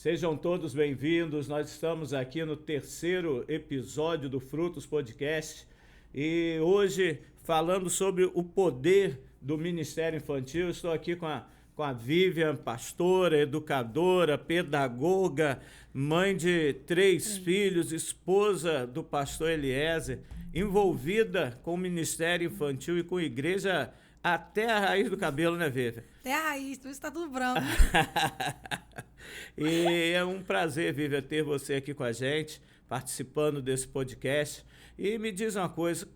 Sejam todos bem-vindos. Nós estamos aqui no terceiro episódio do Frutos Podcast e hoje falando sobre o poder do Ministério Infantil. Estou aqui com a Vivian, pastora, educadora, pedagoga, mãe de 3 filhos, esposa do pastor Eliezer, envolvida com o Ministério Infantil e com a igreja até a raiz do cabelo, né, Vivian? Até a raiz, tudo está tudo branco. E é um prazer, Vivian, ter você aqui com a gente, participando desse podcast. E me diz uma coisa,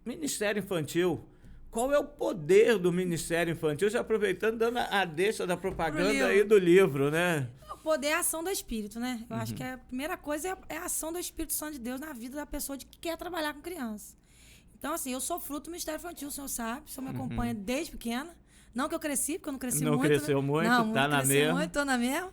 Ministério Infantil, qual é o poder do Ministério Infantil? Já aproveitando, dando a deixa da propaganda aí do livro, né? O poder é a ação do Espírito, né? Eu acho que a primeira coisa é a ação do Espírito Santo de Deus na vida da pessoa que quer trabalhar com criança. Então, assim, eu sou fruto do Ministério Infantil, o senhor sabe, o senhor me acompanha desde pequena. Não que eu cresci, porque eu não cresci muito. Não cresceu muito, não, tá na mesma. Muito, tô na mesma.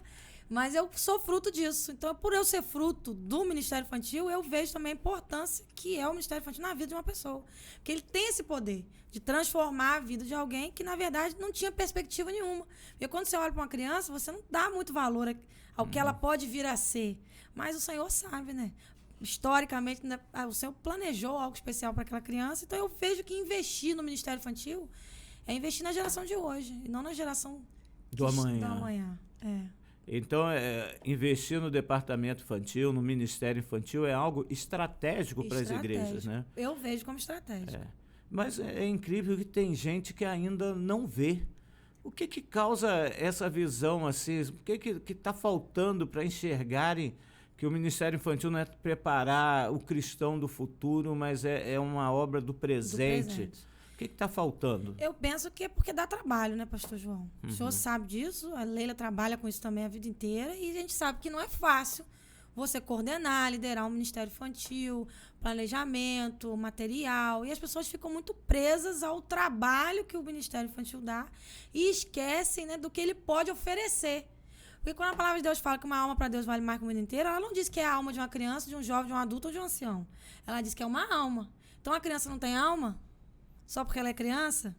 Mas eu sou fruto disso. Então, por eu ser fruto do Ministério Infantil, eu vejo também a importância que é o Ministério Infantil na vida de uma pessoa. Porque ele tem esse poder de transformar a vida de alguém que, na verdade, não tinha perspectiva nenhuma. Porque quando você olha para uma criança, você não dá muito valor ao que ela pode vir a ser. Mas o Senhor sabe, né? Historicamente, né, o Senhor planejou algo especial para aquela criança. Então, eu vejo que investir no Ministério Infantil é investir na geração de hoje e não na geração do amanhã. Do amanhã. Então, investir no departamento infantil, no Ministério Infantil, é algo estratégico para as igrejas, né? Eu vejo como estratégico. Mas é incrível que tem gente que ainda não vê. O que causa essa visão assim? O que está faltando para enxergarem que o Ministério Infantil não é preparar o cristão do futuro, mas é uma obra do presente? O que está faltando? Eu penso que é porque dá trabalho, né, pastor João? O senhor sabe disso, a Leila trabalha com isso também a vida inteira, e a gente sabe que não é fácil você coordenar, liderar um ministério infantil, planejamento, material, e as pessoas ficam muito presas ao trabalho que o Ministério Infantil dá e esquecem, né, do que ele pode oferecer. Porque quando a palavra de Deus fala que uma alma para Deus vale mais que o mundo inteiro, ela não diz que é a alma de uma criança, de um jovem, de um adulto ou de um ancião. Ela diz que é uma alma. Então a criança não tem alma? Só porque ela é criança?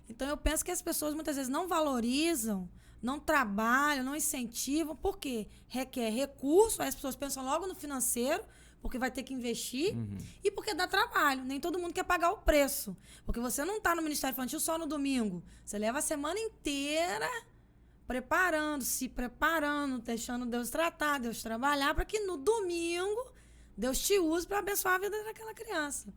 Então, eu penso que as pessoas muitas vezes não valorizam, não trabalham, não incentivam. Por quê? Requer recurso, aí as pessoas pensam logo no financeiro, porque vai ter que investir, e porque dá trabalho. Nem todo mundo quer pagar o preço. Porque você não está no Ministério Infantil só no domingo. Você leva a semana inteira se preparando, deixando Deus tratar, Deus trabalhar, para que no domingo Deus te use para abençoar a vida daquela criança.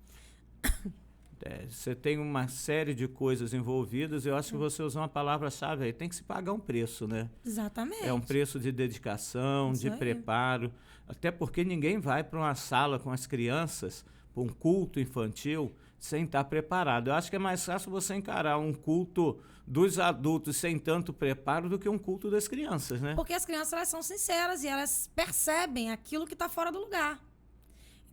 Você tem uma série de coisas envolvidas. Eu acho que você usou uma palavra-chave aí. Tem que se pagar um preço, né? Exatamente. É um preço de dedicação, de preparo. Até porque ninguém vai para uma sala com as crianças, para um culto infantil, sem estar preparado. Eu acho que é mais fácil você encarar um culto dos adultos sem tanto preparo do que um culto das crianças, né? Porque as crianças, elas são sinceras e elas percebem aquilo que está fora do lugar.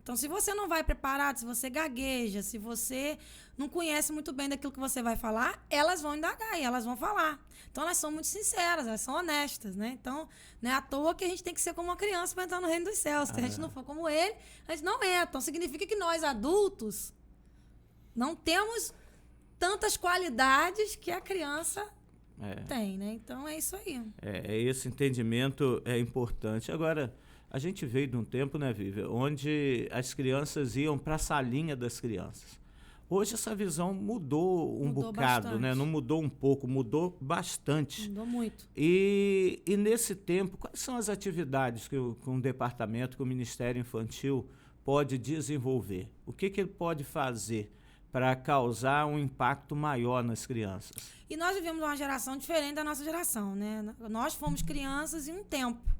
Então, se você não vai preparado, se você gagueja, se você não conhece muito bem daquilo que você vai falar, elas vão indagar e elas vão falar. Então, elas são muito sinceras, elas são honestas, né? Então, não é à toa que a gente tem que ser como uma criança para entrar no reino dos céus. Se a gente não for como ele, a gente não entra. Então, significa que nós, adultos, não temos tantas qualidades que a criança tem, né? Então, é isso aí. Esse entendimento é importante. Agora, a gente veio de um tempo, né, Vivian, onde as crianças iam para a salinha das crianças. Hoje essa visão mudou bocado, bastante, né? Não mudou um pouco, mudou bastante. Mudou muito. E nesse tempo, quais são as atividades que o departamento, que o Ministério Infantil pode desenvolver? O que ele pode fazer para causar um impacto maior nas crianças? E nós vivemos uma geração diferente da nossa geração, né? Nós fomos crianças em um tempo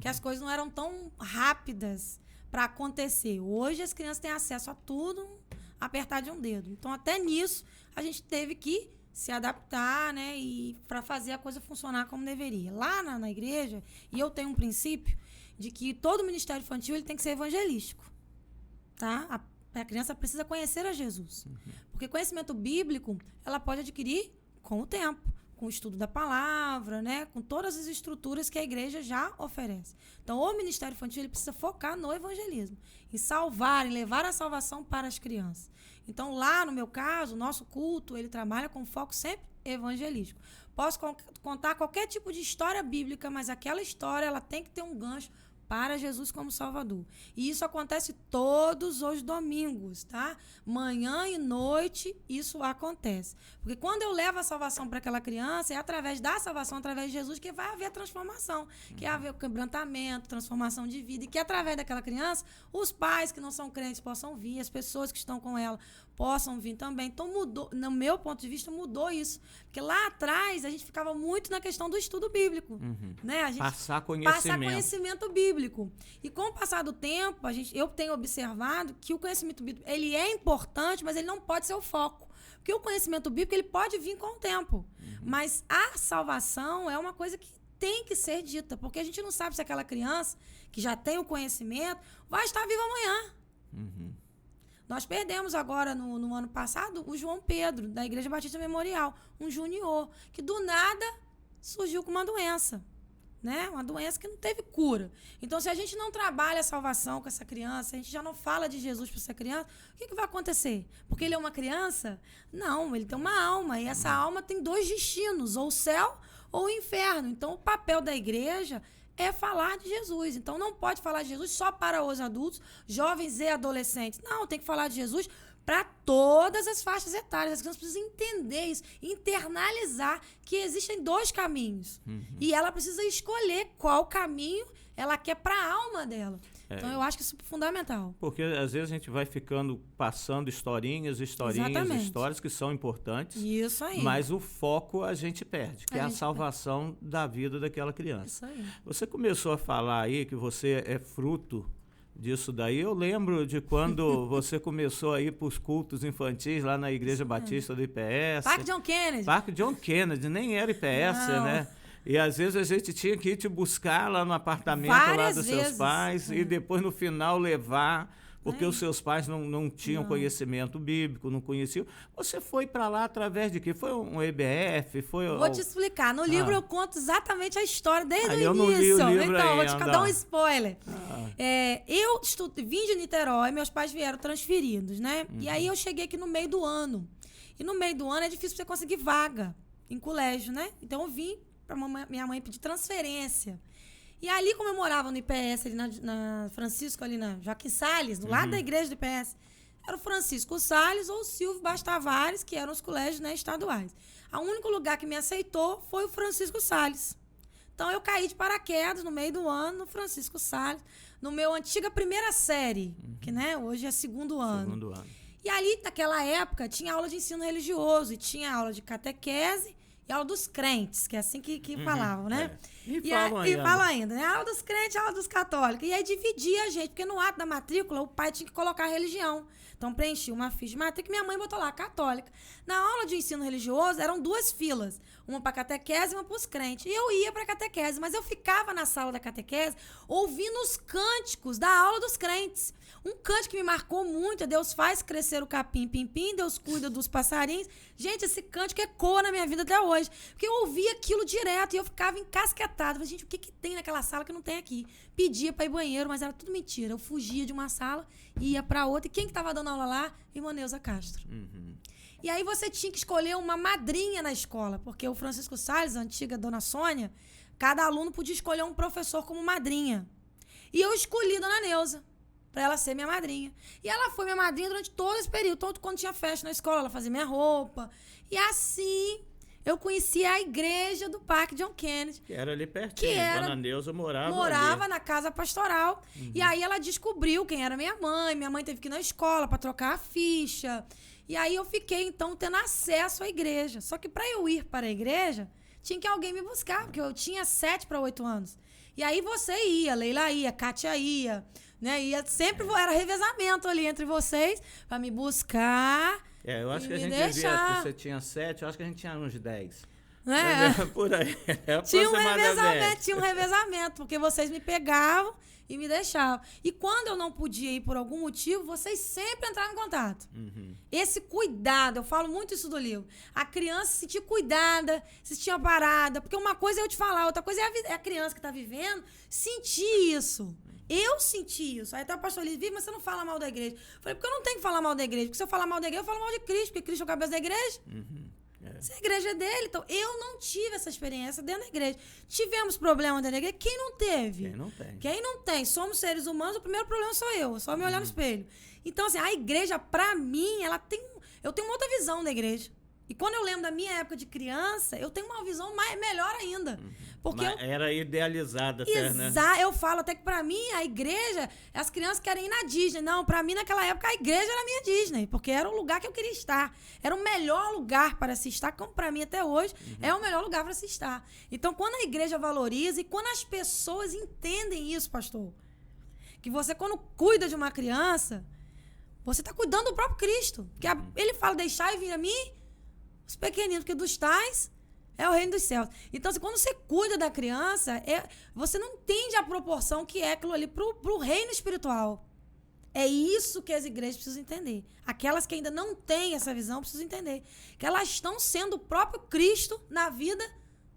que as coisas não eram tão rápidas para acontecer. Hoje as crianças têm acesso a tudo, apertar de um dedo. Então, até nisso, a gente teve que se adaptar, né? E para fazer a coisa funcionar como deveria. Lá na igreja, e eu tenho um princípio de que todo ministério infantil ele tem que ser evangelístico. Tá? A criança precisa conhecer a Jesus. Porque conhecimento bíblico, ela pode adquirir com o tempo, com o estudo da palavra, né? Com todas as estruturas que a igreja já oferece. Então, o Ministério Infantil ele precisa focar no evangelismo, em salvar, em levar a salvação para as crianças. Então, lá no meu caso, o nosso culto, ele trabalha com foco sempre evangelístico. Posso contar qualquer tipo de história bíblica, mas aquela história ela tem que ter um gancho para Jesus como Salvador. E isso acontece todos os domingos, tá? Manhã e noite isso acontece. Porque quando eu levo a salvação para aquela criança, é através da salvação, através de Jesus, que vai haver transformação, que vai haver o quebrantamento, transformação de vida, e que através daquela criança, os pais que não são crentes possam vir, as pessoas que estão com ela possam vir também. Então mudou, no meu ponto de vista, mudou isso. Porque lá atrás a gente ficava muito na questão do estudo bíblico. Né? A gente passar conhecimento bíblico. E com o passar do tempo, eu tenho observado que o conhecimento bíblico ele é importante, mas ele não pode ser o foco. Porque o conhecimento bíblico ele pode vir com o tempo. Mas a salvação é uma coisa que tem que ser dita. Porque a gente não sabe se aquela criança que já tem o conhecimento vai estar viva amanhã. Nós perdemos agora, no ano passado, o João Pedro, da Igreja Batista Memorial, um junior, que do nada surgiu com uma doença, né? Uma doença que não teve cura. Então, se a gente não trabalha a salvação com essa criança, a gente já não fala de Jesus para essa criança, o que vai acontecer? Porque ele é uma criança? Não, ele tem uma alma, e essa alma tem 2 destinos, ou o céu ou o inferno. Então, o papel da igreja é falar de Jesus. Então, não pode falar de Jesus só para os adultos, jovens e adolescentes. Não, tem que falar de Jesus para todas as faixas etárias. As crianças precisam entender isso, internalizar que existem 2 caminhos. E ela precisa escolher qual caminho ela quer para a alma dela. Então, eu acho que isso é fundamental. Porque, às vezes, a gente vai ficando passando historinhas, histórias que são importantes. Isso aí. Mas o foco a gente perde, que é a salvação da vida daquela criança. Isso aí. Você começou a falar aí que você é fruto disso daí. Eu lembro de quando você começou a ir para os cultos infantis lá na Igreja Batista do IPS. Parque John Kennedy, nem era IPS, né? E às vezes a gente tinha que ir te buscar lá no apartamento lá dos seus pais e depois no final levar, porque os seus pais não tinham conhecimento bíblico, não conheciam. Você foi para lá através de quê? Foi um EBF? Vou te explicar. No livro eu conto exatamente a história desde o início. Eu não li o livro então, ainda. vou te dar um spoiler. Eu vim de Niterói, meus pais vieram transferidos, né? E aí eu cheguei aqui no meio do ano. E no meio do ano é difícil você conseguir vaga em colégio, né? Então eu vim para minha mãe pedir transferência. E ali, como eu morava no IPS, ali na Francisco, ali na Joaquim Salles, do lado da igreja do IPS, era o Francisco Salles ou o Silvio Bastavares, que eram os colégios, né, estaduais. O único lugar que me aceitou foi o Francisco Salles. Então, eu caí de paraquedas no meio do ano no Francisco Salles, no meu antiga primeira série, que né, hoje é segundo ano. E ali, naquela época, tinha aula de ensino religioso, e tinha aula de catequese, e aula dos crentes, que é assim que falavam, né? E falam ainda, né? Aula dos crentes, aula dos católicos. E aí dividia a gente, porque no ato da matrícula o pai tinha que colocar a religião. Então preenchi uma ficha de matrícula e minha mãe botou lá, católica. Na aula de ensino religioso eram 2 filas, uma para catequese e uma para os crentes. E eu ia para catequese, mas eu ficava na sala da catequese ouvindo os cânticos da aula dos crentes. Um cântico que me marcou muito é Deus faz crescer o capim, pim-pim, Deus cuida dos passarinhos. Gente, esse cântico ecoa na minha vida até hoje. Porque eu ouvia aquilo direto e eu ficava encasquetada. Falei, gente, o que tem naquela sala que não tem aqui? Pedia para ir banheiro, mas era tudo mentira. Eu fugia de uma sala, ia para outra. E quem que estava dando aula lá? Irmã Neuza Castro. E aí você tinha que escolher uma madrinha na escola, porque o Francisco Salles, a antiga Dona Sônia, cada aluno podia escolher um professor como madrinha. E eu escolhi Dona Neuza para ela ser minha madrinha. E ela foi minha madrinha durante todo esse período. Todo quando tinha festa na escola, ela fazia minha roupa. E assim, eu conheci a igreja do Parque John Kennedy. Que era ali pertinho. Dona Neuza morava ali na casa pastoral. E aí ela descobriu quem era minha mãe. Minha mãe teve que ir na escola para trocar a ficha. E aí eu fiquei, então, tendo acesso à igreja. Só que para eu ir para a igreja, tinha que alguém me buscar, porque eu tinha 7 para 8 anos. E aí você ia, Leila ia, Kátia ia, né? Sempre era revezamento ali entre vocês para me buscar. Eu acho que a gente devia, você tinha 7, eu acho que a gente tinha uns 10. Por aí. Tinha um revezamento, porque vocês me pegavam e me deixavam. E quando eu não podia ir por algum motivo, vocês sempre entravam em contato. Esse cuidado, eu falo muito isso do livro. A criança se sentir cuidada, se sentir parada. Porque uma coisa é eu te falar, outra coisa é a criança que está vivendo sentir isso. Eu senti isso. Aí até o pastor Liz, mas você não fala mal da igreja. Eu falei, porque eu não tenho que falar mal da igreja. Porque se eu falar mal da igreja, eu falo mal de Cristo, porque Cristo é o cabeça da igreja. Se a igreja é dele, então eu não tive essa experiência dentro da igreja. Tivemos problemas dentro da igreja? Quem não teve? Quem não tem. Quem não tem? Somos seres humanos, o primeiro problema sou eu, só me olhar no espelho. Então, assim, a igreja, pra mim, eu tenho uma outra visão da igreja. E quando eu lembro da minha época de criança, eu tenho uma visão melhor ainda. Porque era idealizada até, né? Eu falo até que pra mim, a igreja, as crianças querem ir na Disney. Não, pra mim, naquela época, a igreja era a minha Disney. Porque era o lugar que eu queria estar. Era o melhor lugar para se estar, como pra mim até hoje, é o melhor lugar para se estar. Então, quando a igreja valoriza e quando as pessoas entendem isso, pastor, que você, quando cuida de uma criança, você tá cuidando do próprio Cristo. Que ele fala, deixai vir a mim os pequeninos, porque dos tais é o reino dos céus. Então, assim, quando você cuida da criança, você não entende a proporção que é aquilo ali pro reino espiritual. É isso que as igrejas precisam entender. Aquelas que ainda não têm essa visão precisam entender. Que elas estão sendo o próprio Cristo na vida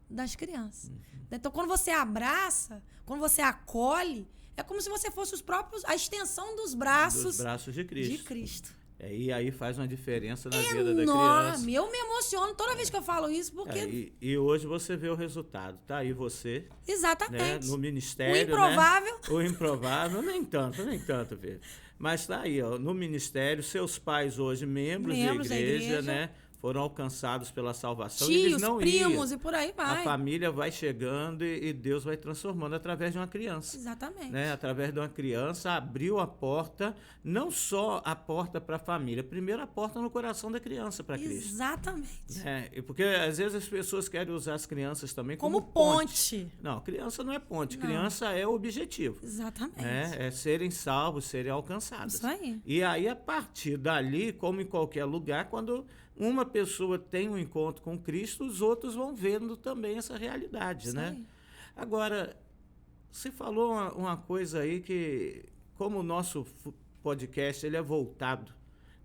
das crianças. Então, quando você abraça, quando você acolhe, é como se você fosse a extensão dos braços de Cristo. De Cristo. E aí faz uma diferença na vida da criança. Enorme. Eu me emociono toda vez que eu falo isso, porque... E hoje você vê o resultado. Tá aí você. Exatamente. Né, no ministério, o improvável. Né? O improvável, nem tanto, filho. Mas tá aí, ó, no ministério, seus pais hoje, membros da igreja, né? Foram alcançados pela salvação. Tios, eles não primos iam. E por aí vai. A família vai chegando e Deus vai transformando através de uma criança. Exatamente. Né? Através de uma criança, abriu a porta, não só a porta para a família, primeiro a porta no coração da criança para Cristo. Exatamente. Porque às vezes as pessoas querem usar as crianças também como ponte. Não, criança não é ponte, não. Criança é o objetivo. Exatamente. É serem salvos, serem alcançados. Isso aí. E aí, a partir dali, como em qualquer lugar, quando uma pessoa tem um encontro com Cristo, os outros vão vendo também essa realidade, né? Aí. Agora, você falou uma coisa aí que, como o nosso podcast ele é voltado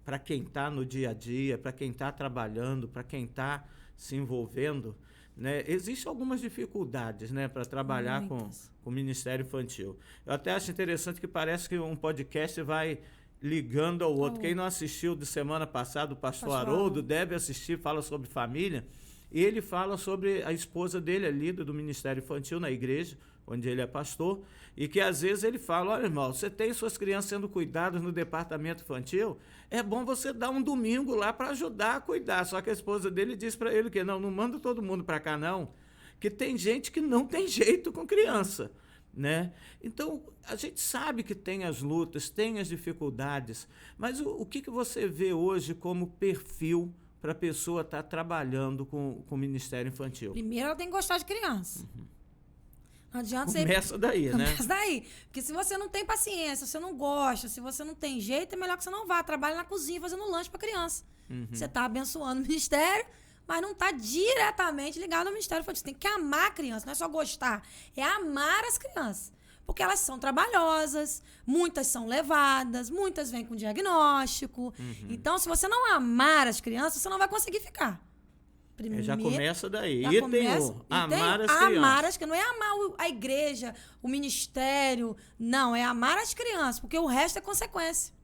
para quem está no dia a dia, para quem está trabalhando, para quem está se envolvendo, né? Existem algumas dificuldades, né, para trabalhar com o Ministério Infantil. Eu até acho interessante que parece que um podcast vai ligando ao outro. Quem não assistiu de semana passada, o pastor Haroldo deve assistir, fala sobre família, e ele fala sobre a esposa dele, a líder do Ministério Infantil na igreja, onde ele é pastor, e que às vezes ele fala, olha, irmão, você tem suas crianças sendo cuidadas no departamento infantil, é bom você dar um domingo lá para ajudar a cuidar. Só que a esposa dele diz para ele que não manda todo mundo para cá não, que tem gente que não tem jeito com criança. Né? Então, a gente sabe que tem as lutas, tem as dificuldades, mas o que você vê hoje como perfil para a pessoa estar trabalhando com o Ministério Infantil? Primeiro, ela tem que gostar de criança. Não adianta Começa daí, né? Começa daí. Porque se você não tem paciência, se você não gosta, se você não tem jeito, é melhor que você não vá. Trabalhe na cozinha fazendo lanche para criança. Você está abençoando o ministério, mas não está diretamente ligado ao Ministério Infantil. Você tem que amar a criança, não é só gostar. É amar as crianças. Porque elas são trabalhosas, muitas são levadas, muitas vêm com diagnóstico. Então, se você não amar as crianças, você não vai conseguir ficar. Primeiro, já começa daí. Amar as crianças. Amar as crianças. Não é amar a igreja, o ministério. Não, é amar as crianças, porque o resto é consequência.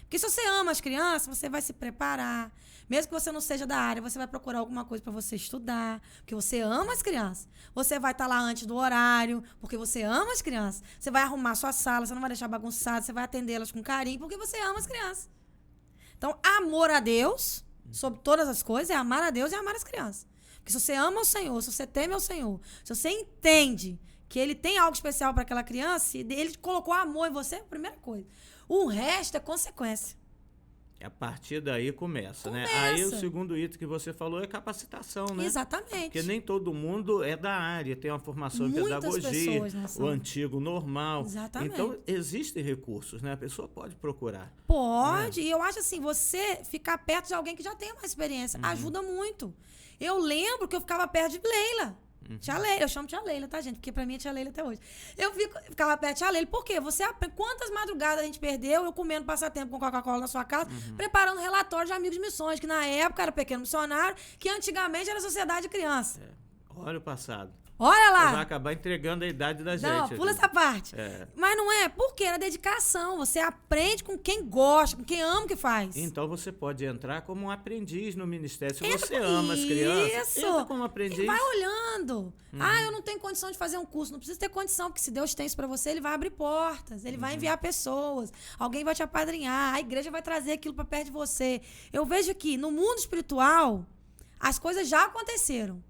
Porque se você ama as crianças, você vai se preparar. Mesmo que você não seja da área, você vai procurar alguma coisa para você estudar, porque você ama as crianças. Você vai estar lá antes do horário, porque você ama as crianças. Você vai arrumar sua sala, você não vai deixar bagunçada, você vai atendê-las com carinho, porque você ama as crianças. Então, amor a Deus, sobre todas as coisas, é amar a Deus e amar as crianças. Porque se você ama o Senhor, se você teme ao Senhor, se você entende que Ele tem algo especial para aquela criança, e Ele colocou amor em você, é a primeira coisa. O resto é consequência. A partir daí começa, né? Aí o segundo item que você falou é capacitação, né? Exatamente. Porque nem todo mundo é da área, tem uma formação em pedagogia, o antigo normal. Exatamente. Então, existem recursos, né? A pessoa pode procurar. Pode, e eu acho assim, você ficar perto de alguém que já tem uma experiência ajuda muito. Eu lembro que eu ficava perto de Leila. Tia Leila, eu chamo tia Leila, tá, gente? Porque pra mim é tia Leila até hoje. Eu ficava perto de tia Leila, por quê? Você aprende quantas madrugadas a gente perdeu, eu comendo passatempo com Coca-Cola na sua casa, preparando relatório de amigos de missões, que na época era Pequeno Missionário, que antigamente era Sociedade de Criança. Olha o passado. Olha lá. Vai acabar entregando a idade da gente. Não, pula essa parte. Mas não é, porque é dedicação. Você aprende com quem gosta, com quem ama o que faz. Então você pode entrar como um aprendiz no ministério. Se Entra você ama as crianças, isso. entra como aprendiz. E vai olhando. Eu não tenho condição de fazer um curso. Não precisa ter condição, porque se Deus tem isso pra você, Ele vai abrir portas. Ele vai enviar pessoas. Alguém vai te apadrinhar. A igreja vai trazer aquilo pra perto de você. Eu vejo que no mundo espiritual, as coisas já aconteceram.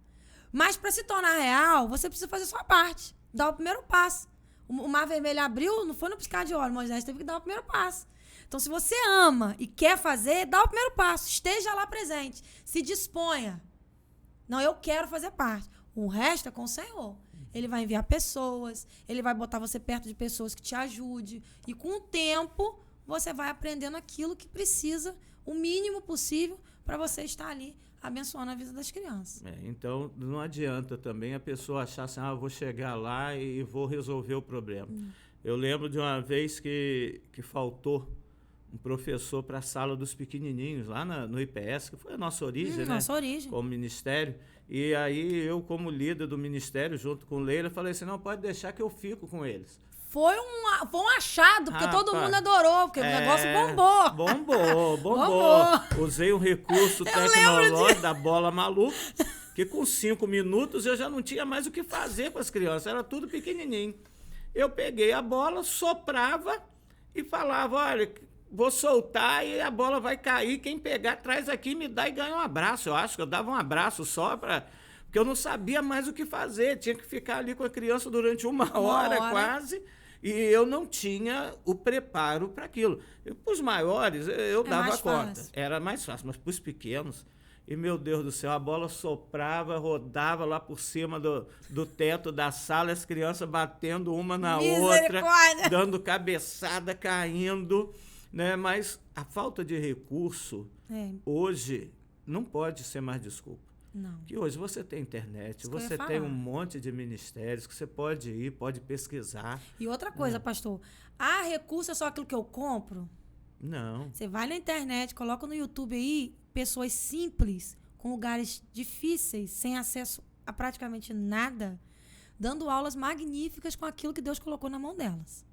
Mas para se tornar real, você precisa fazer a sua parte. Dar o primeiro passo. O Mar Vermelho abriu, não foi no piscar de olhos. Moisés teve que dar o primeiro passo. Então, se você ama e quer fazer, dá o primeiro passo. Esteja lá presente. Se disponha. Não, eu quero fazer parte. O resto é com o Senhor. Ele vai enviar pessoas. Ele vai botar você perto de pessoas que te ajudem. E com o tempo, você vai aprendendo aquilo que precisa, o mínimo possível, para você estar ali abençoando a vida das crianças. Então, não adianta também a pessoa achar assim, eu vou chegar lá e vou resolver o problema. Eu lembro de uma vez que faltou um professor para a sala dos pequenininhos, lá no IPS, que foi a nossa origem, né? Nossa origem. Como ministério. E aí eu, como líder do ministério, junto com Leila, falei assim, não, pode deixar que eu fico com eles. Foi um achado, porque todo mundo adorou, porque o negócio bombou. Bombou. Usei um recurso tecnológico da bola maluca, que com 5 minutos eu já não tinha mais o que fazer com as crianças, era tudo pequenininho. Eu peguei a bola, soprava e falava, olha, vou soltar e a bola vai cair, quem pegar traz aqui, me dá e ganha um abraço. Eu acho que eu dava um abraço só porque eu não sabia mais o que fazer, tinha que ficar ali com a criança durante uma hora quase. E eu não tinha o preparo para aquilo. Para os maiores, eu dava conta. Era mais fácil, mas para os pequenos, e meu Deus do céu, a bola soprava, rodava lá por cima do teto da sala, as crianças batendo uma na outra, dando cabeçada, caindo, né? Mas a falta de recurso, hoje, não pode ser mais desculpa. Não. Que hoje você tem internet, você tem um monte de ministérios que você pode ir, pode pesquisar. E outra coisa, pastor, recurso é só aquilo que eu compro? Não. Você vai na internet, coloca no YouTube aí pessoas simples, com lugares difíceis, sem acesso a praticamente nada, dando aulas magníficas com aquilo que Deus colocou na mão delas.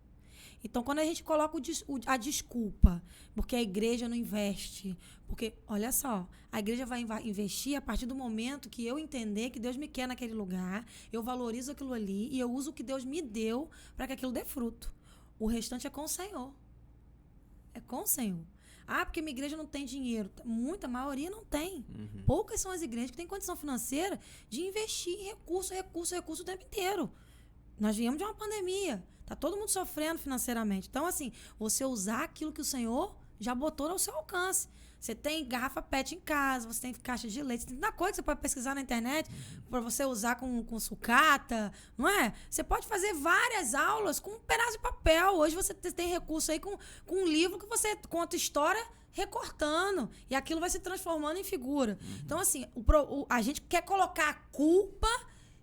Então, quando a gente coloca a desculpa, porque a igreja não investe, porque, olha só, a igreja vai investir a partir do momento que eu entender que Deus me quer naquele lugar, eu valorizo aquilo ali e eu uso o que Deus me deu para que aquilo dê fruto. O restante é com o Senhor. É com o Senhor. Porque minha igreja não tem dinheiro. Muita maioria não tem. Poucas são as igrejas que têm condição financeira de investir em recurso o tempo inteiro. Nós viemos de uma pandemia. Tá todo mundo sofrendo financeiramente. Então, assim, você usar aquilo que o Senhor já botou ao seu alcance. Você tem garrafa PET em casa, você tem caixa de leite, tem tanta coisa que você pode pesquisar na internet para você usar com sucata, não é? Você pode fazer várias aulas com um pedaço de papel. Hoje você tem recurso aí com um livro que você conta história recortando. E aquilo vai se transformando em figura. Então, assim, a gente quer colocar a culpa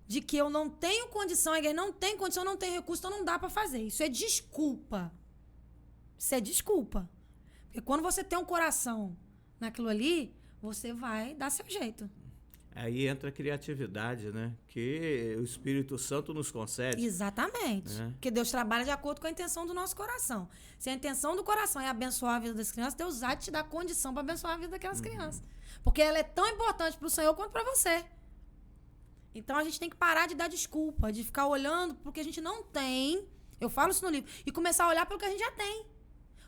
de que eu não tenho condição, a igreja não tem condição, não tem recurso, então não dá para fazer. Isso é desculpa. Isso é desculpa. Porque quando você tem um coração naquilo ali, você vai dar seu jeito. Aí entra a criatividade, né? Que o Espírito Santo nos concede. Exatamente. Porque Deus trabalha de acordo com a intenção do nosso coração. Se a intenção do coração é abençoar a vida das crianças, Deus vai te dar condição para abençoar a vida daquelas crianças. Porque ela é tão importante para o Senhor quanto para você. Então, a gente tem que parar de dar desculpa, de ficar olhando pro que a gente não tem. Eu falo isso no livro. E começar a olhar pelo que a gente já tem.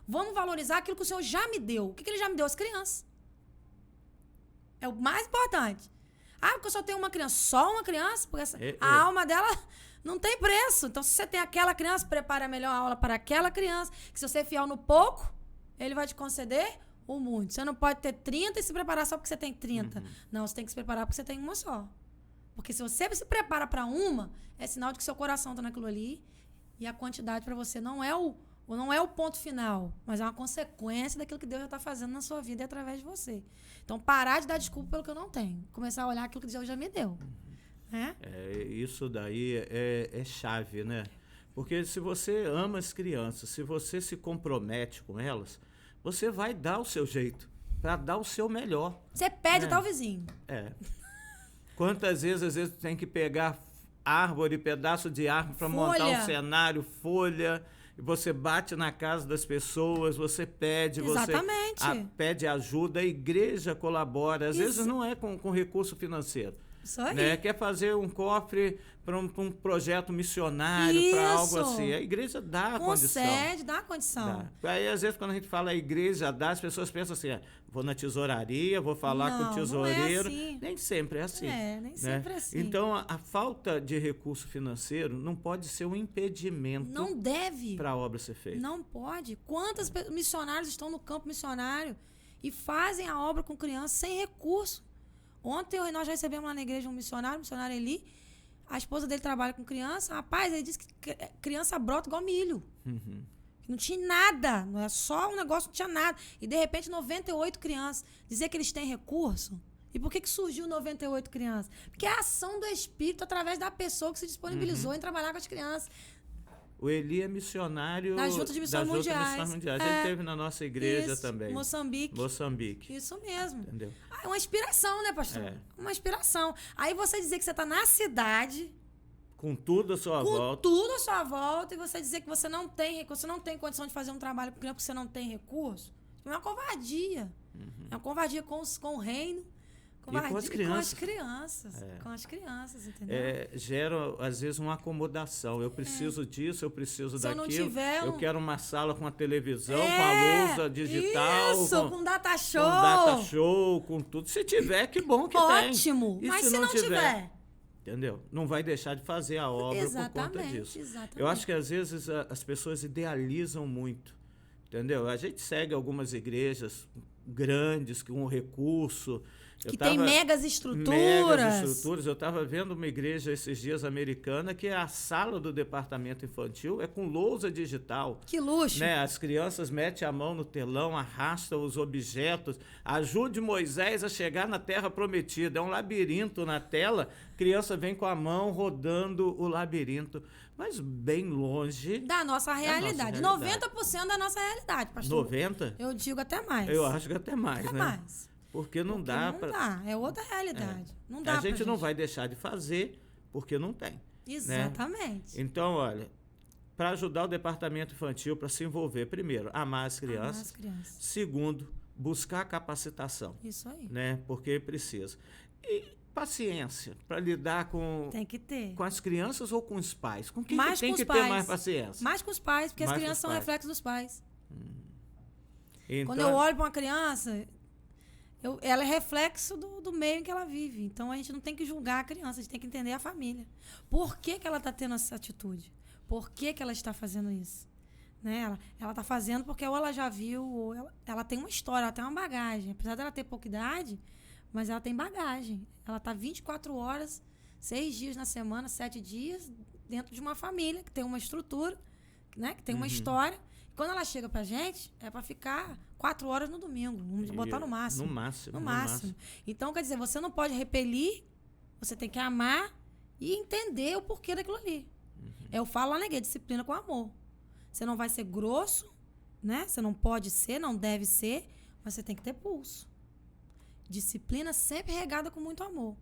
Vamos valorizar aquilo que o Senhor já me deu. O que Ele já me deu? As crianças. É o mais importante. Porque eu só tenho uma criança. Só uma criança? Porque a alma dela não tem preço. Então, se você tem aquela criança, prepare a melhor aula para aquela criança. Que se você é fiel no pouco, Ele vai te conceder o muito. Você não pode ter 30 e se preparar só porque você tem 30. Não, você tem que se preparar porque você tem uma só. Porque se você se prepara para uma, é sinal de que seu coração está naquilo ali. E a quantidade para você não é o ponto final, mas é uma consequência daquilo que Deus já está fazendo na sua vida e através de você. Então, parar de dar desculpa pelo que eu não tenho. Começar a olhar aquilo que Deus já me deu. Isso daí é chave, né? Porque se você ama as crianças, se você se compromete com elas, você vai dar o seu jeito, para dar o seu melhor. Você pede até o vizinho. Quantas vezes, às vezes, tem que pegar árvore, pedaço de árvore para montar Folha. um cenário, folha. Você bate na casa das pessoas, você pede, Exatamente. você pede ajuda, a igreja colabora. Às vezes não é com recurso financeiro. Isso aí. Né? Quer fazer um cofre para um projeto missionário, para algo assim. A igreja dá a condição. Concede, dá a condição. Dá. Aí, às vezes, quando a gente fala a igreja dá, as pessoas pensam assim, vou na tesouraria, vou falar com o tesoureiro. Não é assim. Nem sempre é assim. Nem sempre é assim. Então, a falta de recurso financeiro não pode ser um impedimento. Não deve. Para a obra ser feita. Não pode. Quantos missionários estão no campo missionário e fazem a obra com crianças sem recurso? Ontem nós recebemos lá na igreja um missionário, o missionário Eli. A esposa dele trabalha com criança. Rapaz, ele disse que criança brota igual milho. Uhum. Não tinha nada. Não é só um negócio, não tinha nada. E, de repente, 98 crianças. Dizer que eles têm recurso. E por que surgiu 98 crianças? Porque é a ação do Espírito através da pessoa que se disponibilizou em trabalhar com as crianças. O Eli é missionário da Junta de Missões Mundiais. Ele esteve na nossa igreja também. Moçambique. Isso mesmo. Entendeu? É uma inspiração, né, pastor? Uma inspiração. Aí você dizer que você está na cidade... Com tudo à sua volta. Com tudo à sua volta. E você dizer que você não tem condição de fazer um trabalho com criança porque você não tem recurso. É uma covardia. É uma covardia com o reino. E com as crianças. Com as crianças, entendeu? Gera, às vezes, uma acomodação. Eu preciso disso, eu preciso daquilo. Se eu não tiver eu quero uma sala com a televisão, com a lousa digital. Isso, com data show. Com data show, com tudo. Se tiver, que bom que tem. Ótimo. Mas se não tiver? Entendeu? Não vai deixar de fazer a obra por conta disso. Exatamente. Eu acho que, às vezes, as pessoas idealizam muito. Entendeu? A gente segue algumas igrejas grandes, com recurso... Que tem megas estruturas. Eu estava vendo uma igreja esses dias americana que a sala do departamento infantil é com lousa digital. Que luxo. Né? As crianças metem a mão no telão, arrastam os objetos. Ajude Moisés a chegar na terra prometida. É um labirinto na tela. A criança vem com a mão rodando o labirinto. Mas bem longe... Da nossa realidade. 90% da nossa realidade, pastor. 90%? Eu digo até mais. Eu acho que até mais, até né? mais. Porque não dá para... Não dá, é outra realidade. Não dá a gente não vai deixar de fazer porque não tem. Exatamente. Né? Então, olha, para ajudar o departamento infantil para se envolver, primeiro, amar as crianças. Segundo, buscar capacitação. Isso aí. Né? Porque precisa. E paciência para lidar com... Tem que ter. Com as crianças ou com os pais? Com quem mais tem com que ter mais paciência? Mais com os pais, porque as crianças são reflexos dos pais. Então, quando eu olho para uma criança... ela é reflexo do meio em que ela vive. Então, a gente não tem que julgar a criança, a gente tem que entender a família. Por que ela está tendo essa atitude? Por que ela está fazendo isso? Né? Ela está fazendo porque ou ela já viu, ou ela tem uma história, ela tem uma bagagem. Apesar dela ter pouca idade, mas ela tem bagagem. Ela está 24 horas, 6 dias na semana, 7 dias, dentro de uma família que tem uma estrutura, né? Que tem uma história. Quando ela chega pra gente, é pra ficar 4 horas no domingo. Vamos botar no máximo. No máximo. Então, quer dizer, você não pode repelir, você tem que amar e entender o porquê daquilo ali. Eu falo lá na igreja, disciplina com amor. Você não vai ser grosso, né? Você não pode ser, não deve ser, mas você tem que ter pulso. Disciplina sempre regada com muito amor.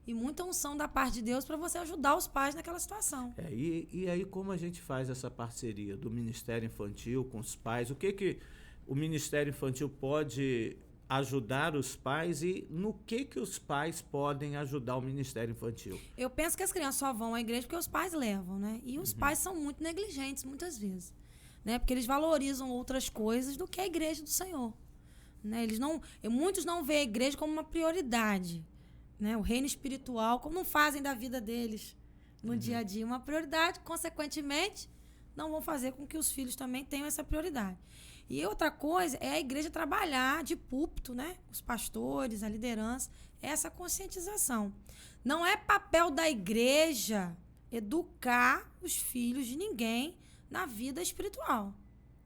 E muita unção da parte de Deus para você ajudar os pais naquela situação. E aí, como a gente faz essa parceria do Ministério Infantil com os pais? O que o Ministério Infantil pode ajudar os pais e no que os pais podem ajudar o Ministério Infantil? Eu penso que as crianças só vão à igreja porque os pais levam, né? E os pais são muito negligentes, muitas vezes. Né? Porque eles valorizam outras coisas do que a igreja do Senhor. Né? Muitos não veem a igreja como uma prioridade. Né? O reino espiritual, como não fazem da vida deles no dia a dia uma prioridade, consequentemente, não vão fazer com que os filhos também tenham essa prioridade. E outra coisa é a igreja trabalhar de púlpito, né? Os pastores, a liderança, essa conscientização. Não é papel da igreja educar os filhos de ninguém na vida espiritual.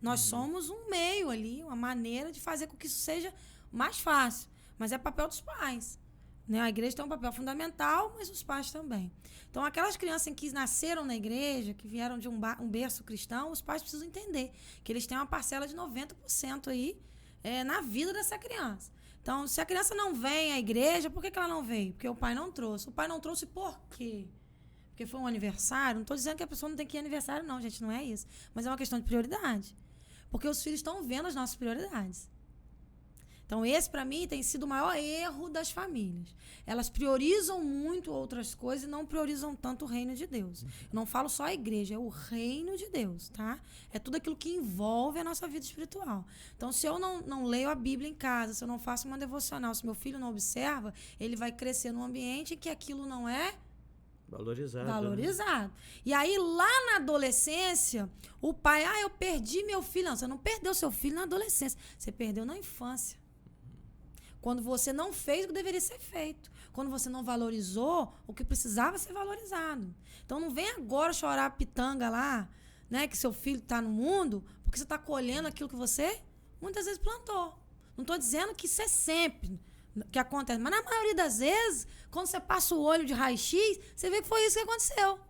Nós somos um meio ali, uma maneira de fazer com que isso seja mais fácil. Mas é papel dos pais. Né? A igreja tem um papel fundamental, mas os pais também. Então, aquelas crianças que nasceram na igreja, que vieram de um berço cristão, os pais precisam entender que eles têm uma parcela de 90% aí na vida dessa criança. Então, se a criança não vem à igreja, por que ela não veio? Porque o pai não trouxe. O pai não trouxe por quê? porque foi um aniversário, não estou dizendo que a pessoa não tem que ir aniversário, não, gente, não é isso. Mas é uma questão de prioridade. Porque os filhos estão vendo as nossas prioridades. Então, esse, para mim, tem sido o maior erro das famílias. Elas priorizam muito outras coisas e não priorizam tanto o reino de Deus. Eu não falo só a igreja, é o reino de Deus, tá? É tudo aquilo que envolve a nossa vida espiritual. Então, se eu não leio a Bíblia em casa, se eu não faço uma devocional, se meu filho não observa, ele vai crescer num ambiente em que aquilo não é valorizado. E aí, lá na adolescência, o pai, eu perdi meu filho. Não, você não perdeu seu filho na adolescência, você perdeu na infância. Quando você não fez o que deveria ser feito. Quando você não valorizou o que precisava ser valorizado. Então, não vem agora chorar a pitanga lá, né, que seu filho está no mundo, porque você está colhendo aquilo que você muitas vezes plantou. Não estou dizendo que isso é sempre que acontece, mas na maioria das vezes, quando você passa o olho de raio-x, você vê que foi isso que aconteceu.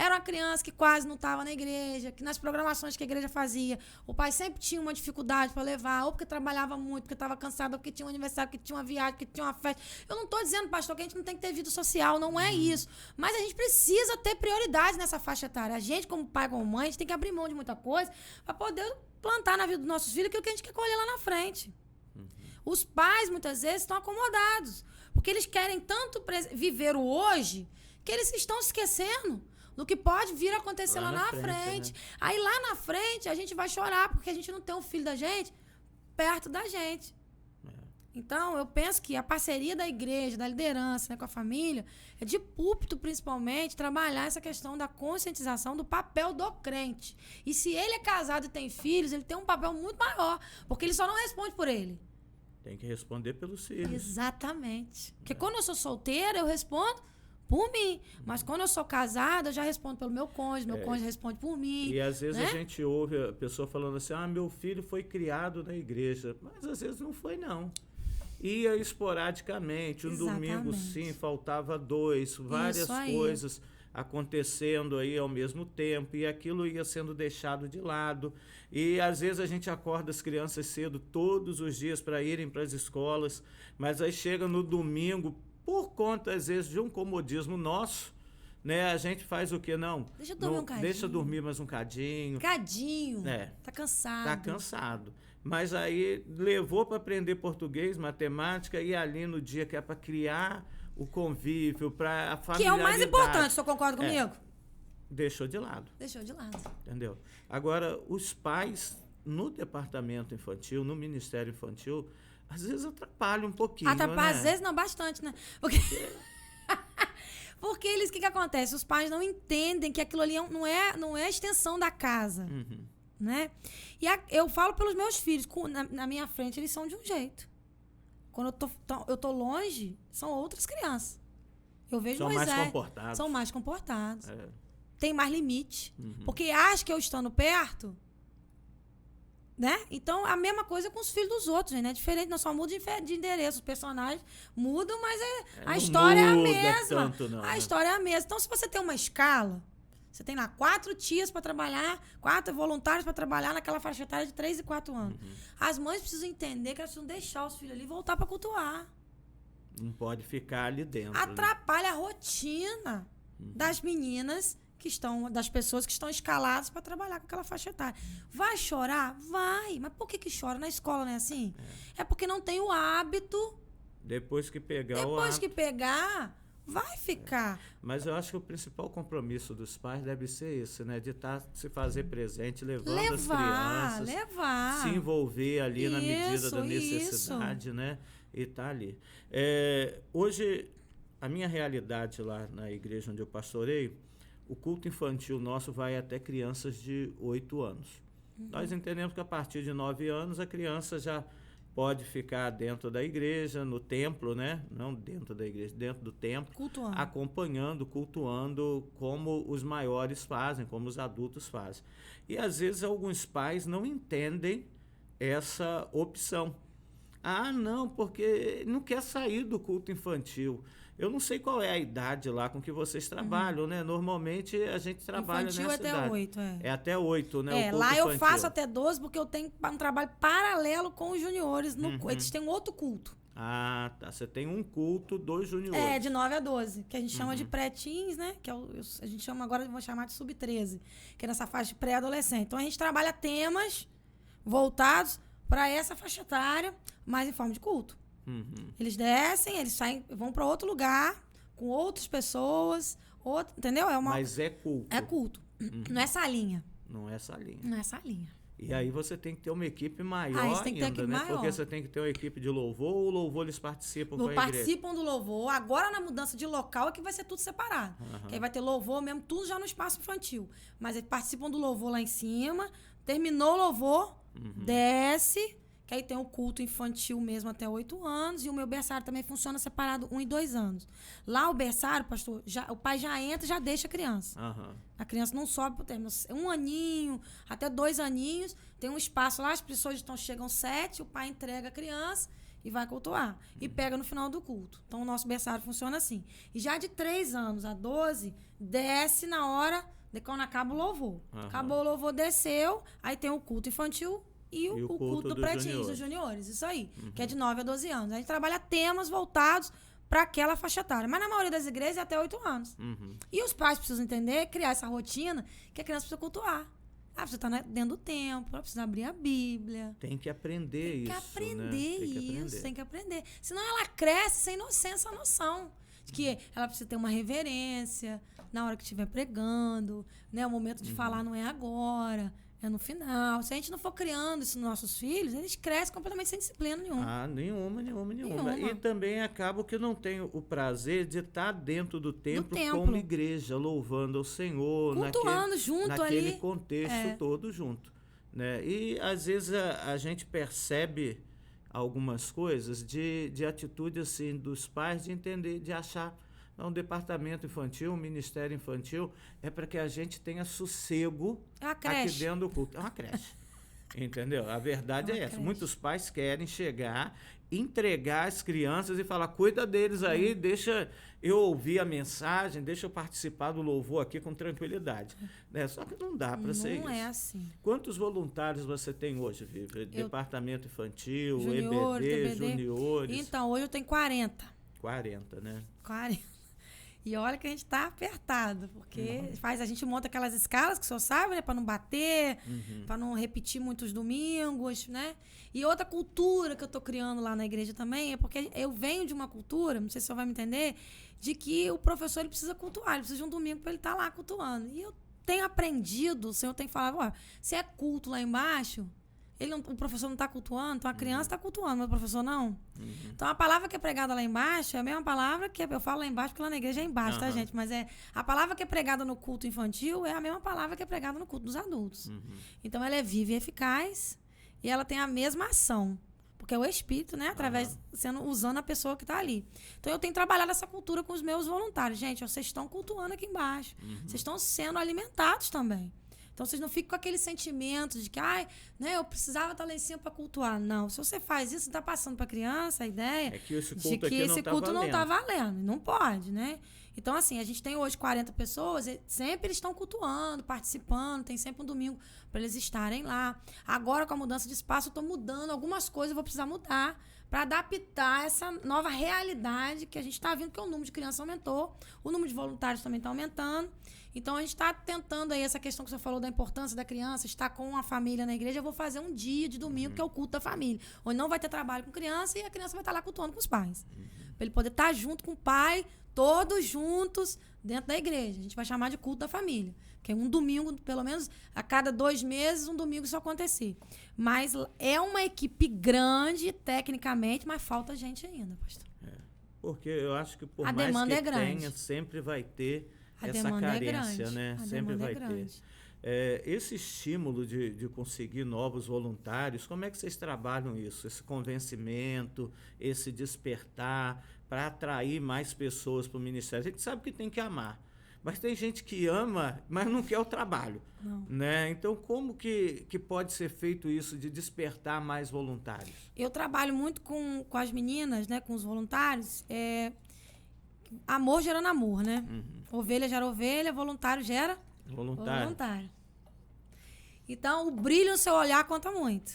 Era uma criança que quase não estava na igreja, que nas programações que a igreja fazia, o pai sempre tinha uma dificuldade para levar, ou porque trabalhava muito, porque estava cansado, ou porque tinha um aniversário, porque tinha uma viagem, porque tinha uma festa. Eu não estou dizendo, pastor, que a gente não tem que ter vida social, não é isso. Mas a gente precisa ter prioridade nessa faixa etária. A gente, como pai, como mãe, a gente tem que abrir mão de muita coisa para poder plantar na vida dos nossos filhos aquilo que a gente quer colher lá na frente. Os pais, muitas vezes, estão acomodados, porque eles querem tanto viver o hoje que eles estão se esquecendo do que pode vir a acontecer lá na frente. Né? Aí lá na frente a gente vai chorar porque a gente não tem um filho da gente perto da gente. Então eu penso que a parceria da igreja, da liderança, né, com a família, é de púlpito principalmente, trabalhar essa questão da conscientização do papel do crente. E se ele é casado e tem filhos, ele tem um papel muito maior, porque ele só não responde por ele. Tem que responder pelos filhos. Exatamente. Porque quando eu sou solteira, eu respondo por mim. Mas quando eu sou casada, eu já respondo pelo meu cônjuge, meu cônjuge responde por mim. E às vezes, né, a gente ouve a pessoa falando assim, meu filho foi criado na igreja. Mas às vezes não foi, não. Ia esporadicamente, domingo sim, faltava 2, várias coisas acontecendo aí ao mesmo tempo, e aquilo ia sendo deixado de lado. E às vezes a gente acorda as crianças cedo todos os dias para irem para as escolas, mas aí chega no domingo, por conta, às vezes, de um comodismo nosso, né? A gente faz o quê? Deixa eu dormir um cadinho. Deixa eu dormir mais um cadinho. Tá cansado. Tá cansado. Mas aí levou para aprender português, matemática, e ali no dia que é para criar o convívio, para a familiaridade. Que é o mais importante, o senhor concorda comigo? Deixou de lado. Entendeu? Agora, os pais no departamento infantil, no Ministério Infantil, às vezes atrapalham um pouquinho, Atrapalha, às vezes não, bastante, né? Porque eles, o que acontece? Os pais não entendem que aquilo ali não é a extensão da casa, né? E eu falo pelos meus filhos, na minha frente eles são de um jeito. Quando eu tô longe, são outras crianças. Eu vejo Moisés. São mais comportados. Tem mais limite. Porque acham que eu estando perto, né? Então, a mesma coisa com os filhos dos outros, né? É diferente, não só muda de endereço. Os personagens mudam, mas a história é a mesma. A história é a mesma. Então, se você tem uma escala, você tem lá 4 tias para trabalhar, 4 voluntários para trabalhar naquela faixa etária de 3 e 4 anos. As mães precisam entender que elas precisam deixar os filhos ali e voltar para cultuar. Não pode ficar ali dentro. Atrapalha a rotina das meninas das pessoas que estão escaladas para trabalhar com aquela faixa etária. Vai chorar? Vai. Mas por que chora? Na escola não é assim? É porque não tem o hábito. Depois que pegar, vai ficar. Mas eu acho que o principal compromisso dos pais deve ser isso, né? De se fazer presente, levando as crianças. Se envolver ali na medida da necessidade, né? E tá ali. Hoje, a minha realidade lá na igreja onde eu pastorei, o culto infantil nosso vai até crianças de 8 anos. Nós entendemos que a partir de 9 anos a criança já pode ficar dentro da igreja, no templo, né? Não dentro da igreja, dentro do templo, acompanhando, cultuando como os maiores fazem, como os adultos fazem. E às vezes alguns pais não entendem essa opção. Não, porque não quer sair do culto infantil. Eu não sei qual é a idade lá com que vocês trabalham, né? Normalmente a gente trabalha infantil nessa idade. Até 8, É até 8, né? Lá eu faço até 12 porque eu tenho um trabalho paralelo com os juniores. Eles têm um outro culto. Ah, tá. Você tem um culto, 2 juniores. É, de 9 a 12, que a gente chama de pré-teens, né? Que a gente chama agora, vou chamar de sub-13, que é nessa faixa de pré-adolescente. Então, a gente trabalha temas voltados para essa faixa etária, mas em forma de culto. Eles descem, eles saem, vão para outro lugar, com outras pessoas, entendeu? Mas é culto. É culto. Não é salinha. Não é salinha. Não é salinha. E aí você tem que ter uma equipe maior Aí você tem que ter ainda, equipe né? maior. Porque você tem que ter uma equipe de louvor, ou o louvor eles participam com a igreja? Participam do louvor. Agora, na mudança de local, é que vai ser tudo separado. Que aí vai ter louvor mesmo, tudo já no espaço infantil. Mas eles participam do louvor lá em cima, terminou o louvor, desce, que aí tem o culto infantil mesmo até 8 anos, e o meu berçário também funciona separado 1 e 2 anos. Lá o berçário, pastor, o pai já entra e já deixa a criança. A criança não sobe pro término. 1 aninho, até 2 aninhos, tem um espaço lá, as pessoas chegam 7, o pai entrega a criança e vai cultuar. E pega no final do culto. Então, o nosso berçário funciona assim. E já de 3 anos a 12, desce na hora de quando acaba o louvor. Acabou o louvor, desceu, aí tem o culto infantil e o culto do pré-teens, dos juniores. Isso aí, que é de 9 a 12 anos. A gente trabalha temas voltados para aquela faixa etária. Mas na maioria das igrejas é até 8 anos. E os pais precisam entender, criar essa rotina, que a criança precisa cultuar. Ela precisa estar dentro do templo, ela precisa abrir a Bíblia. Tem que aprender isso, né? Tem que aprender. Senão ela cresce sem essa noção de que ela precisa ter uma reverência na hora que estiver pregando, né? O momento de falar não é agora, é no final. Se a gente não for criando isso nos nossos filhos, eles crescem completamente sem disciplina nenhuma. Ah, nenhuma. E também acaba que não tem o prazer de estar dentro do templo como igreja, louvando ao Senhor, cultuando junto naquele ali. contexto todo junto, né? E às vezes a gente percebe algumas coisas de atitude assim dos pais, de entender, de achar um departamento infantil, um ministério infantil, é para que a gente tenha sossego aqui dentro do culto. É uma creche. Entendeu? A verdade é essa. Creche. Muitos pais querem chegar, entregar as crianças e falar, cuida deles aí, deixa eu ouvir a mensagem, deixa eu participar do louvor aqui com tranquilidade. Né? Só que não dá para ser isso. Não é assim. Quantos voluntários você tem hoje, Vivi? Departamento infantil, junior, EBD, juniores? Então, hoje eu tenho 40. 40, né? 40. E olha que a gente tá apertado, porque a gente monta aquelas escalas que o senhor sabe, né? Para não bater, para não repetir muitos domingos, né? E outra cultura que eu tô criando lá na igreja também é porque eu venho de uma cultura, não sei se o senhor vai me entender, de que o professor ele precisa cultuar, ele precisa de um domingo para ele estar lá cultuando. E eu tenho aprendido, o senhor tem falado, ó, se é culto lá embaixo, o professor não está cultuando, então a criança está cultuando, mas o professor não. Então a palavra que é pregada lá embaixo é a mesma palavra que eu falo lá embaixo, porque lá na igreja é embaixo, tá, gente? Mas a palavra que é pregada no culto infantil é a mesma palavra que é pregada no culto dos adultos. Então ela é viva e eficaz e ela tem a mesma ação. Porque é o Espírito, né? Usando a pessoa que está ali. Então, eu tenho trabalhado essa cultura com os meus voluntários. Gente, vocês estão cultuando aqui embaixo. Vocês estão sendo alimentados também. Então, vocês não ficam com aquele sentimento de que, né, eu precisava estar lá em cima para cultuar. Não, se você faz isso, você está passando para a criança a ideia é que esse culto, de que esse culto não está valendo. Não pode, né? Então, assim, a gente tem hoje 40 pessoas, sempre eles estão cultuando, participando, tem sempre um domingo para eles estarem lá. Agora, com a mudança de espaço, eu estou mudando algumas coisas, eu vou precisar mudar para adaptar essa nova realidade que a gente está vendo, que o número de crianças aumentou, o número de voluntários também está aumentando. Então, a gente está tentando aí essa questão que você falou da importância da criança, estar com a família na igreja. Eu vou fazer um dia de domingo, que é o culto da família, onde não vai ter trabalho com criança e a criança vai estar lá cultuando com os pais. Para ele poder estar junto com o pai, todos juntos dentro da igreja. A gente vai chamar de culto da família. Que é um domingo, pelo menos, a cada 2 meses, um domingo isso acontecer. Mas é uma equipe grande, tecnicamente, mas falta gente ainda, pastor. Porque eu acho que por a mais demanda que é grande. tenha, sempre vai ter a essa carência, né? Sempre vai ter. Esse estímulo de conseguir novos voluntários, como é que vocês trabalham isso? Esse convencimento, esse despertar para atrair mais pessoas para o ministério. A gente sabe que tem que amar, mas tem gente que ama, mas não quer o trabalho. Não. Né? Então, como que pode ser feito isso de despertar mais voluntários? Eu trabalho muito com as meninas, né, com os voluntários. Amor gerando amor, né? Ovelha gera ovelha, voluntário gera voluntário. Então, o brilho no seu olhar conta muito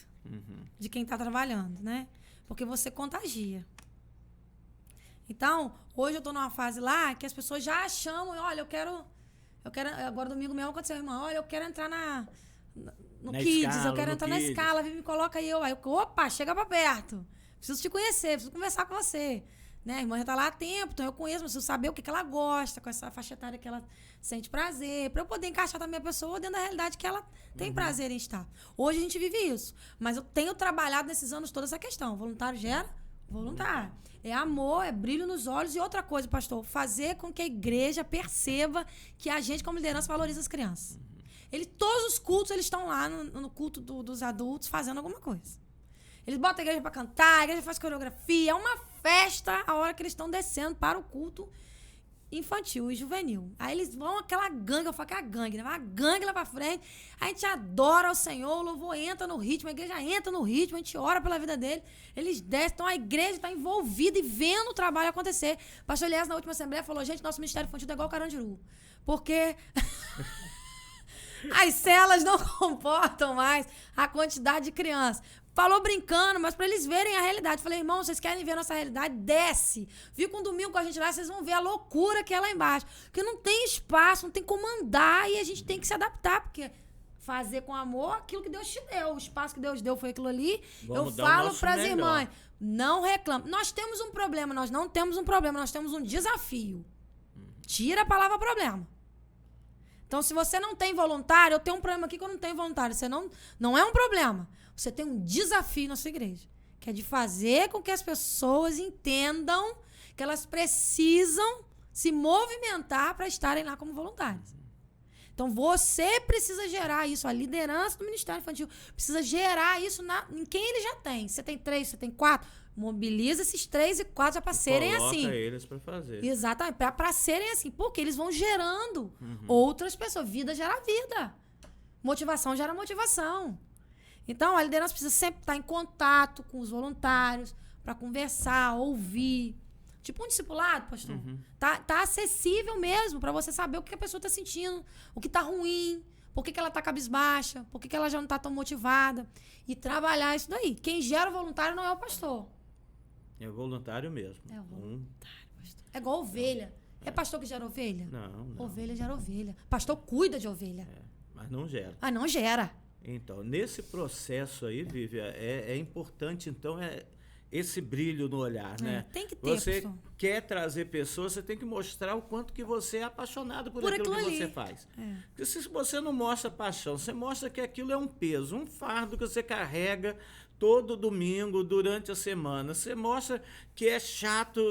de quem está trabalhando, né? Porque você contagia. Então, hoje eu tô numa fase lá que as pessoas já chamam, olha, eu quero agora domingo mesmo aconteceu, irmão, olha, eu quero entrar no Kids, escala, eu quero entrar na escala, me coloca aí, opa, chega pra perto. Preciso te conhecer, preciso conversar com você. Né? A irmã já tá lá há tempo, então eu conheço, mas preciso saber o que ela gosta, com essa faixa etária que ela sente prazer, pra eu poder encaixar também a pessoa dentro da realidade que ela tem prazer em estar. Hoje a gente vive isso, mas eu tenho trabalhado nesses anos toda essa questão. Voluntário gera voluntário. É amor, é brilho nos olhos. E outra coisa, pastor, fazer com que a igreja perceba que a gente, como liderança, valoriza as crianças. Todos os cultos, eles estão lá no culto dos adultos fazendo alguma coisa. Eles botam a igreja pra cantar, a igreja faz coreografia, é uma festa a hora que eles estão descendo para o culto infantil e juvenil. Aí eles vão aquela gangue, eu falo que é a gangue, né? Uma gangue lá pra frente, a gente adora o Senhor, o louvor entra no ritmo, a igreja entra no ritmo, a gente ora pela vida dele, eles descem, então a igreja está envolvida e vendo o trabalho acontecer. O pastor Elias, na última assembleia, falou, gente, nosso ministério infantil é igual o Carandiru, porque as celas não comportam mais a quantidade de crianças. Falou brincando, mas pra eles verem a realidade. Falei, irmão, vocês querem ver a nossa realidade? Desce. Fica um domingo com a gente lá, vocês vão ver a loucura que é lá embaixo. Porque não tem espaço, não tem como andar e a gente tem que se adaptar. Porque fazer com amor aquilo que Deus te deu. O espaço que Deus deu foi aquilo ali. Vamos eu falo pras irmãs, não reclame. Nós temos um problema, nós não temos um problema, nós temos um desafio. Tira a palavra problema. Então, se você não tem voluntário, eu tenho um problema aqui que eu não tenho voluntário. Você não é um problema. Você tem um desafio na sua igreja, que é de fazer com que as pessoas entendam que elas precisam se movimentar para estarem lá como voluntários. Então, você precisa gerar isso. A liderança do Ministério Infantil precisa gerar isso em quem ele já tem. Você tem 3, você tem 4. Mobiliza esses 3 e 4 já para serem assim. Coloca eles para fazer. Exatamente, para serem assim. Porque eles vão gerando outras pessoas. Vida gera vida. Motivação gera motivação. Então, a liderança precisa sempre estar em contato com os voluntários para conversar, ouvir. Tipo um discipulado, pastor. Tá acessível mesmo para você saber o que a pessoa está sentindo, o que está ruim, por que ela está cabisbaixa, por que ela já não está tão motivada. E trabalhar isso daí. Quem gera o voluntário não é o pastor. É o voluntário mesmo. É o voluntário, pastor. É igual ovelha. É pastor que gera ovelha? Não. Ovelha gera ovelha. Pastor cuida de ovelha. Mas não gera. Ah, não gera. Então, nesse processo aí, Vívia, é importante, então, esse brilho no olhar, né? Tem que ter, você pastor. quer trazer pessoas, você tem que mostrar o quanto que você é apaixonado por aquilo que você faz. Porque se você não mostra paixão, você mostra que aquilo é um peso, um fardo que você carrega todo domingo, durante a semana. Você mostra que é chato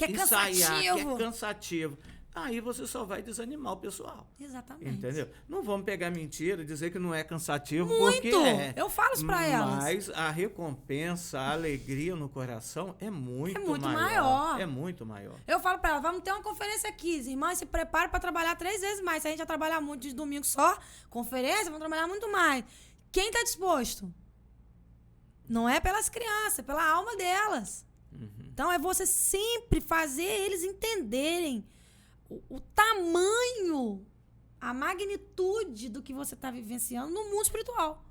ensaiar, que é cansativo. Aí você só vai desanimar o pessoal. Exatamente. Entendeu? Não vamos pegar mentira e dizer que não é cansativo, muito. Porque é. Eu falo isso pra elas. Mas a recompensa, a alegria no coração é muito maior. É muito maior. Eu falo pra elas, vamos ter uma conferência aqui. Irmãs, se prepare para trabalhar 3 vezes mais. Se a gente já trabalhar muito de domingo só, conferência, vamos trabalhar muito mais. Quem está disposto? Não é pelas crianças, é pela alma delas. Então, é você sempre fazer eles entenderem o tamanho, a magnitude do que você está vivenciando no mundo espiritual.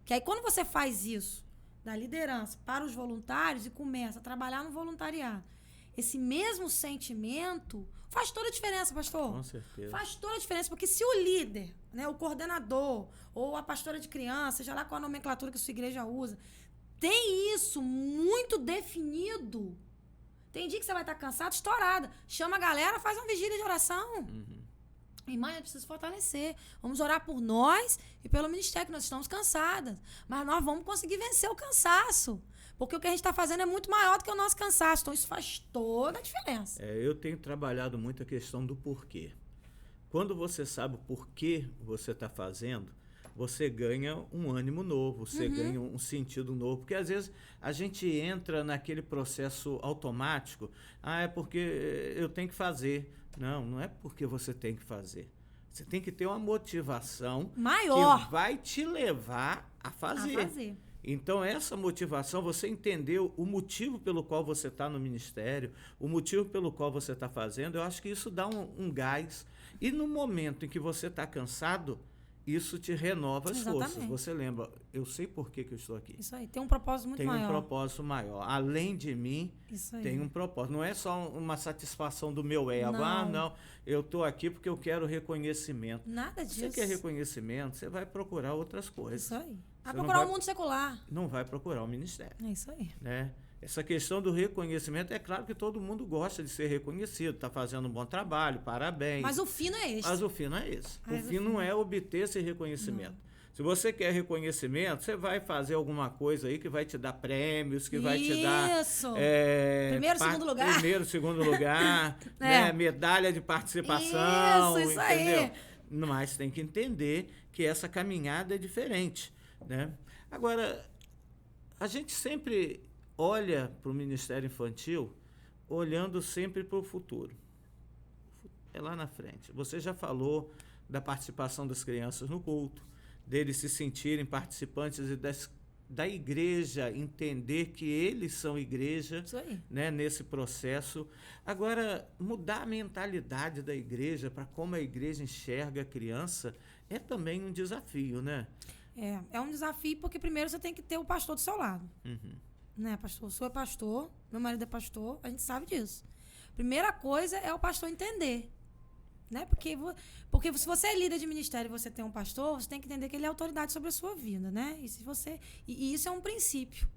Que aí, quando você faz isso, da liderança para os voluntários e começa a trabalhar no voluntariado, esse mesmo sentimento faz toda a diferença, pastor. Com certeza. Faz toda a diferença, porque se o líder, né, o coordenador ou a pastora de criança, seja lá qual a nomenclatura que a sua igreja usa, tem isso muito definido. Tem dia que você vai estar cansado, estourada. Chama a galera, faz uma vigília de oração. Irmã, eu preciso fortalecer. Vamos orar por nós e pelo ministério, que nós estamos cansadas. Mas nós vamos conseguir vencer o cansaço. Porque o que a gente está fazendo é muito maior do que o nosso cansaço. Então, isso faz toda a diferença. Eu tenho trabalhado muito a questão do porquê. Quando você sabe o porquê você está fazendo, você ganha um ânimo novo, você ganha um sentido novo. Porque, às vezes, a gente entra naquele processo automático. É porque eu tenho que fazer. Não é porque você tem que fazer. Você tem que ter uma motivação maior que vai te levar a fazer. Então, essa motivação, você entendeu o motivo pelo qual você está no ministério, o motivo pelo qual você está fazendo, eu acho que isso dá um gás. E no momento em que você está cansado, isso te renova as Exatamente. forças. Você lembra, eu sei por que eu estou aqui. Isso aí, tem um propósito muito maior. Tem um propósito maior. Além de mim, Isso aí. tem um propósito. Não é só uma satisfação do meu ego. Não. Não, eu estou aqui porque eu quero reconhecimento. Nada disso. Você quer reconhecimento, você vai procurar outras coisas. Isso aí. Vai Você não procurar o mundo secular. Não vai procurar o ministério. É isso aí. Né? Essa questão do reconhecimento, é claro que todo mundo gosta de ser reconhecido, está fazendo um bom trabalho, parabéns. Mas o fim não é esse. Mas o fim não é esse. Mas o fim não é obter esse reconhecimento. Não. Se você quer reconhecimento, você vai fazer alguma coisa aí que vai te dar prêmios, que vai te dar... Isso! Segundo lugar. Primeiro, segundo lugar, né? Medalha de participação. Isso entendeu? aí. Mas tem que entender que essa caminhada é diferente, né? Agora, a gente sempre olha para o Ministério Infantil olhando sempre para o futuro. É lá na frente. Você já falou da participação das crianças no culto, deles se sentirem participantes da igreja, entender que eles são igreja, né, nesse processo. Agora, mudar a mentalidade da igreja para como a igreja enxerga a criança é também um desafio, né? É um desafio porque primeiro você tem que ter o pastor do seu lado. Uhum. Né, pastor? O senhor é pastor, meu marido é pastor, a gente sabe disso. Primeira coisa é o pastor entender. Né? Porque se você é líder de ministério e você tem um pastor, você tem que entender que ele é autoridade sobre a sua vida, né? E isso é um princípio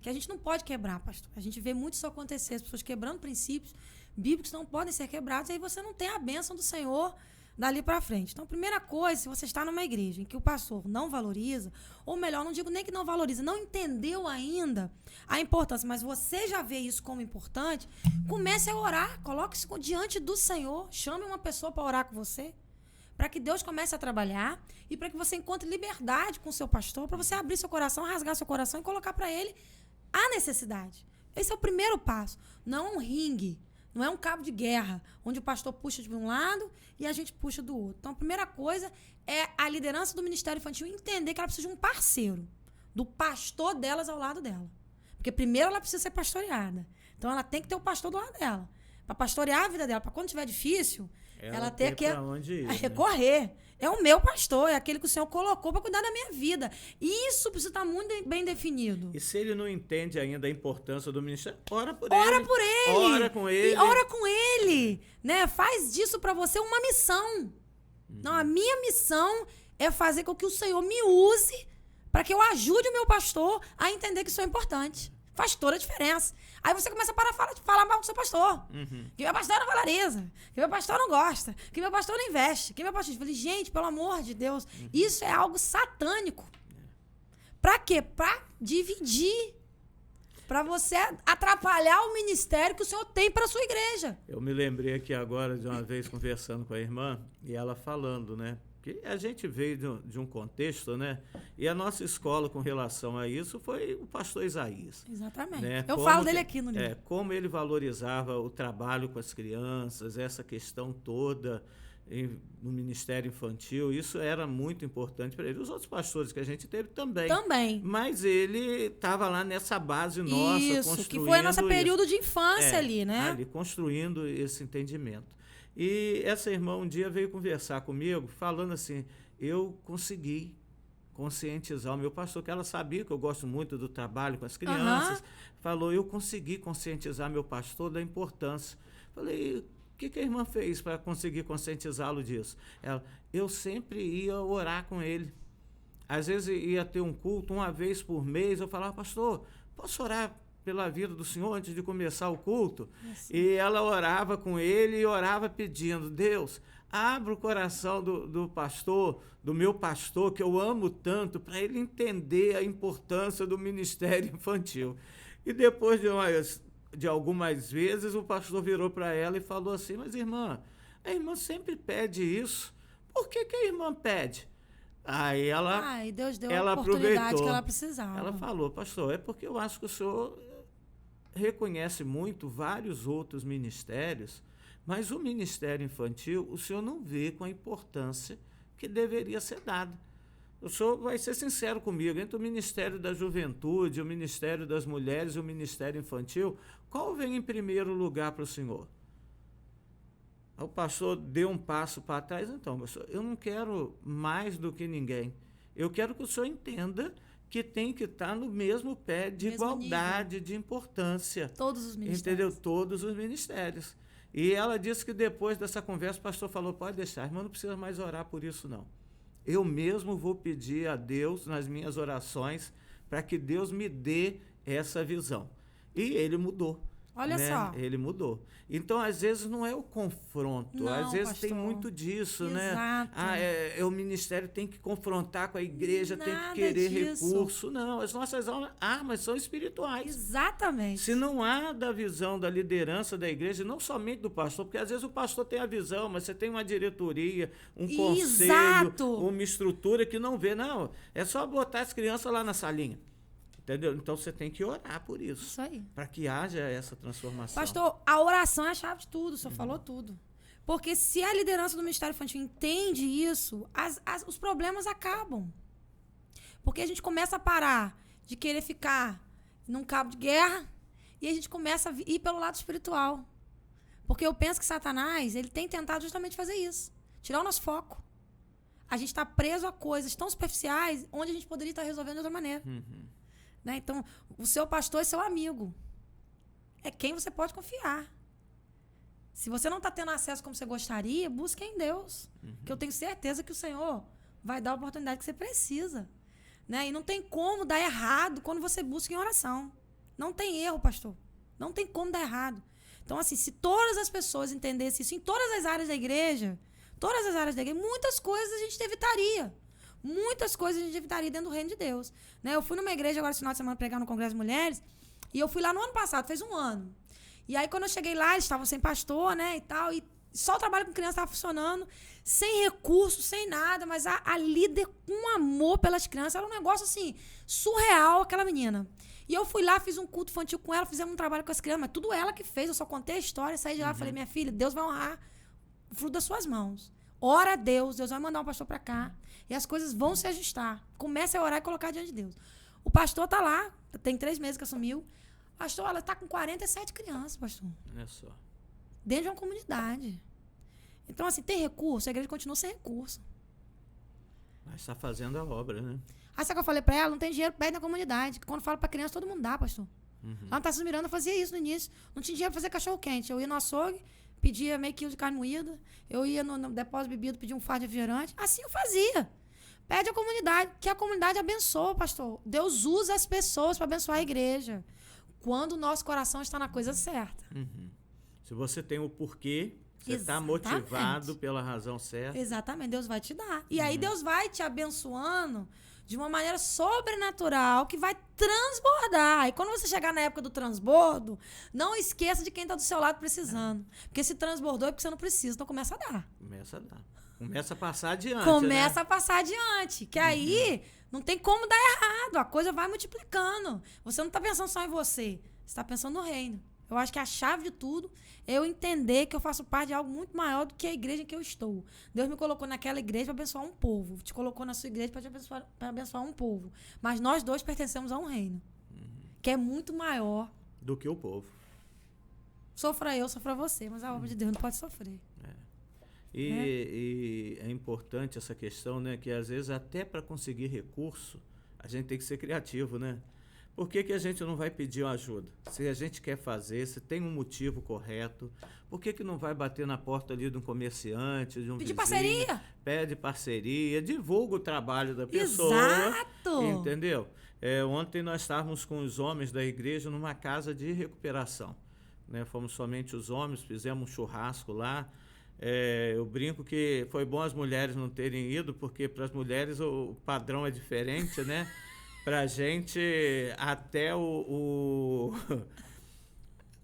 que a gente não pode quebrar, pastor. A gente vê muito isso acontecer, as pessoas quebrando princípios bíblicos que não podem ser quebrados, e aí você não tem a bênção do Senhor dali para frente. Então, primeira coisa, se você está numa igreja em que o pastor não valoriza, ou melhor, não digo nem que não valoriza, não entendeu ainda a importância, mas você já vê isso como importante, comece a orar, coloque-se diante do Senhor, chame uma pessoa para orar com você, para que Deus comece a trabalhar e para que você encontre liberdade com o seu pastor, para você abrir seu coração, rasgar seu coração e colocar para ele a necessidade. Esse é o primeiro passo. Não é um ringue, não é um cabo de guerra, onde o pastor puxa de um lado e a gente puxa do outro. Então, a primeira coisa é a liderança do Ministério Infantil entender que ela precisa de um parceiro, do pastor delas ao lado dela. Porque primeiro ela precisa ser pastoreada. Então, ela tem que ter o pastor do lado dela. Para pastorear a vida dela, para quando estiver difícil, ela ter que recorrer. Né? É o meu pastor, é aquele que o Senhor colocou para cuidar da minha vida. Isso precisa estar muito bem definido. E se ele não entende ainda a importância do ministério, ora por ele. Ora com ele. E ora com ele. Né? Faz disso para você uma missão. Não, a minha missão é fazer com que o Senhor me use para que eu ajude o meu pastor a entender que isso é importante. Faz toda a diferença. Aí você começa a parar de falar mal do seu pastor. Que meu pastor não valoriza. Que meu pastor não gosta. Que meu pastor não investe. Que meu pastor... Eu falei, gente, pelo amor de Deus, isso é algo satânico. Pra quê? Pra dividir. Pra você atrapalhar o ministério que o Senhor tem pra sua igreja. Eu me lembrei aqui agora de uma vez conversando com a irmã e ela falando, né? Que a gente veio de um contexto, né? E a nossa escola com relação a isso foi o pastor Isaías. Exatamente. Né? Eu falo dele aqui no livro. Como ele valorizava o trabalho com as crianças, essa questão toda no Ministério Infantil, isso era muito importante para ele. Os outros pastores que a gente teve também. Também. Mas ele estava lá nessa base nossa, isso, que foi o nosso período de infância ali, né? Ali, construindo esse entendimento. E essa irmã um dia veio conversar comigo, falando assim, eu consegui conscientizar o meu pastor, que ela sabia que eu gosto muito do trabalho com as crianças, falou, eu consegui conscientizar meu pastor da importância. Falei, o que a irmã fez para conseguir conscientizá-lo disso? Ela, eu sempre ia orar com ele. Às vezes ia ter um culto, uma vez por mês, eu falava, pastor, posso orar pela vida do senhor antes de começar o culto? E ela orava com ele e orava pedindo, Deus, abra o coração do pastor, do meu pastor, que eu amo tanto, para ele entender a importância do ministério infantil. E depois de algumas vezes, o pastor virou para ela e falou assim, mas irmã, a irmã sempre pede isso, por que a irmã pede? Aí e Deus deu ela a oportunidade aproveitou. que ela precisava. Ela falou, pastor, é porque eu acho que o senhor reconhece muito vários outros ministérios, mas o ministério infantil o senhor não vê com a importância que deveria ser dada. O senhor vai ser sincero comigo, entre o Ministério da Juventude, o Ministério das Mulheres e o Ministério Infantil, qual vem em primeiro lugar para o senhor? O pastor deu um passo para trás. Então, pastor, eu não quero mais do que ninguém. Eu quero que o senhor entenda que tem que estar no mesmo pé de igualdade, de importância. Todos os ministérios. Entendeu? Todos os ministérios. E ela disse que depois dessa conversa, o pastor falou, pode deixar, irmão, não precisa mais orar por isso, não. Eu mesmo vou pedir a Deus, nas minhas orações, para que Deus me dê essa visão. E ele mudou. Olha só. Ele mudou. Então, às vezes, não é o confronto. Não, às vezes pastor. tem muito disso, Exato. né? O ministério tem que confrontar com a igreja, Nada tem que querer disso. recurso. Não, as nossas armas são espirituais. Exatamente. Se não há da visão da liderança da igreja, não somente do pastor, porque às vezes o pastor tem a visão, mas você tem uma diretoria, um conselho, Exato. uma estrutura que não vê. Não, é só botar as crianças lá na salinha. Entendeu? Então você tem que orar por isso. Isso aí. Para que haja essa transformação. Pastor, a oração é a chave de tudo, o senhor falou tudo. Porque se a liderança do Ministério Infantil entende isso, os problemas acabam. Porque a gente começa a parar de querer ficar num cabo de guerra e a gente começa a ir pelo lado espiritual. Porque eu penso que Satanás, ele tem tentado justamente fazer isso. Tirar o nosso foco. A gente está preso a coisas tão superficiais onde a gente poderia estar resolvendo de outra maneira. Né? Então, o seu pastor é seu amigo. É quem você pode confiar. Se você não está tendo acesso como você gostaria, busque em Deus. Que eu tenho certeza que o Senhor vai dar a oportunidade que você precisa. Né? E não tem como dar errado quando você busca em oração. Não tem erro, pastor. Não tem como dar errado. Então, assim, se todas as pessoas entendessem isso em todas as áreas da igreja, muitas coisas a gente evitaria. Muitas coisas a gente evitaria dentro do reino de Deus. Né? Eu fui numa igreja agora, esse final de semana, pregar no Congresso de Mulheres, e eu fui lá no ano passado, fez um ano. E aí, quando eu cheguei lá, eles estavam sem pastor, né, e tal, e só o trabalho com criança estava funcionando, sem recurso, sem nada, mas a líder com amor pelas crianças, era um negócio, assim, surreal, aquela menina. E eu fui lá, fiz um culto infantil com ela, fizemos um trabalho com as crianças, mas tudo ela que fez, eu só contei a história, saí de lá e falei, minha filha, Deus vai honrar o fruto das suas mãos. Ora a Deus, Deus vai mandar um pastor para cá. E as coisas vão se ajustar. Comece a orar e colocar diante de Deus. O pastor tá lá, tem 3 meses que assumiu. Pastor, ela tá com 47 crianças, pastor. Olha só. Dentro de uma comunidade. Então, assim, tem recurso, a igreja continua sem recurso. Mas está fazendo a obra, né? Aí sabe o que eu falei para ela? Não tem dinheiro, pede na comunidade. Quando falo para criança, todo mundo dá, pastor. Lá no Tarcísio Miranda fazia isso no início. Não tinha dinheiro para fazer cachorro-quente. Eu ia no açougue, pedia meio quilo de carne moída. Eu ia no depósito de bebida, pedia um fardo de refrigerante. Assim eu fazia. Pede a comunidade, que a comunidade abençoa, pastor. Deus usa as pessoas para abençoar a igreja. Quando o nosso coração está na coisa certa. Se você tem o porquê, você está motivado pela razão certa. Exatamente, Deus vai te dar. E aí Deus vai te abençoando de uma maneira sobrenatural que vai transbordar. E quando você chegar na época do transbordo, não esqueça de quem está do seu lado precisando. Porque se transbordou é porque você não precisa, então começa a dar. Começa a dar. Começa a passar adiante. Começa a passar adiante. Que aí não tem como dar errado. A coisa vai multiplicando. Você não está pensando só em você. Você está pensando no reino. Eu acho que a chave de tudo é eu entender que eu faço parte de algo muito maior do que a igreja em que eu estou. Deus me colocou naquela igreja para abençoar um povo. Te colocou na sua igreja para abençoar um povo. Mas nós dois pertencemos a um reino. Que é muito maior do que o povo. Sofra eu, sofra você. Mas a obra de Deus não pode sofrer. E é importante essa questão, né? Que às vezes até para conseguir recurso, a gente tem que ser criativo, né? Por que a gente não vai pedir ajuda? Se a gente quer fazer, se tem um motivo correto, por que não vai bater na porta ali de um comerciante, de um Pedir vizinho? parceria. Pede parceria, divulga o trabalho da pessoa. Exato. Entendeu? Ontem nós estávamos com os homens da igreja numa casa de recuperação. Né? Fomos somente os homens, fizemos um churrasco lá. Eu brinco que foi bom as mulheres não terem ido, porque para as mulheres o padrão é diferente, né? Pra gente, até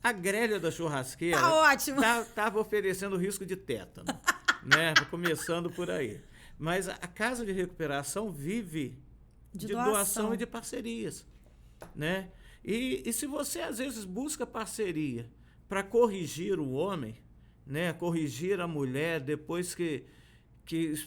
a grelha da churrasqueira... Tá ótimo. Tava oferecendo risco de tétano, né? Começando por aí. Mas a casa de recuperação vive de doação e de parcerias, né? E se você, às vezes, busca parceria para corrigir o homem, né? Corrigir a mulher depois que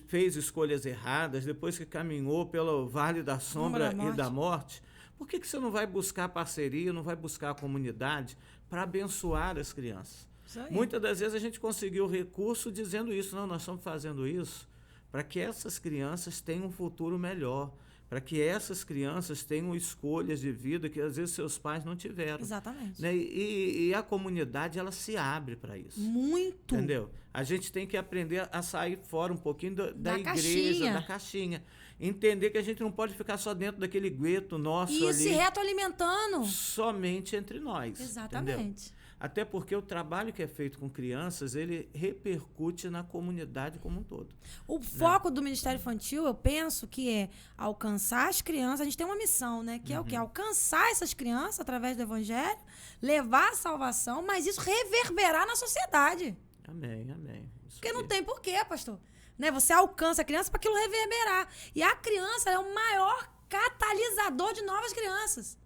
fez escolhas erradas, depois que caminhou pelo vale da sombra e da morte, por que você não vai buscar parceria, não vai buscar a comunidade para abençoar as crianças? Muitas das vezes a gente conseguiu recurso dizendo isso. Não, nós estamos fazendo isso para que essas crianças tenham um futuro melhor, para que essas crianças tenham escolhas de vida que às vezes seus pais não tiveram. Exatamente. Né? E a comunidade, ela se abre para isso. Muito. Entendeu? A gente tem que aprender a sair fora um pouquinho da igreja, caixinha. da caixinha. Entender que a gente não pode ficar só dentro daquele gueto nosso E ali. se retroalimentando. Somente entre nós. Exatamente. Entendeu? Até porque o trabalho que é feito com crianças, ele repercute na comunidade como um todo. O foco do Ministério Infantil, eu penso que é alcançar as crianças. A gente tem uma missão, né? Que é o quê? Alcançar essas crianças através do Evangelho, levar a salvação, mas isso reverberar na sociedade. Amém, amém. Isso Porque não aí. tem porquê, pastor. Né? Você alcança a criança para aquilo reverberar. E a criança é o maior catalisador de novas crianças.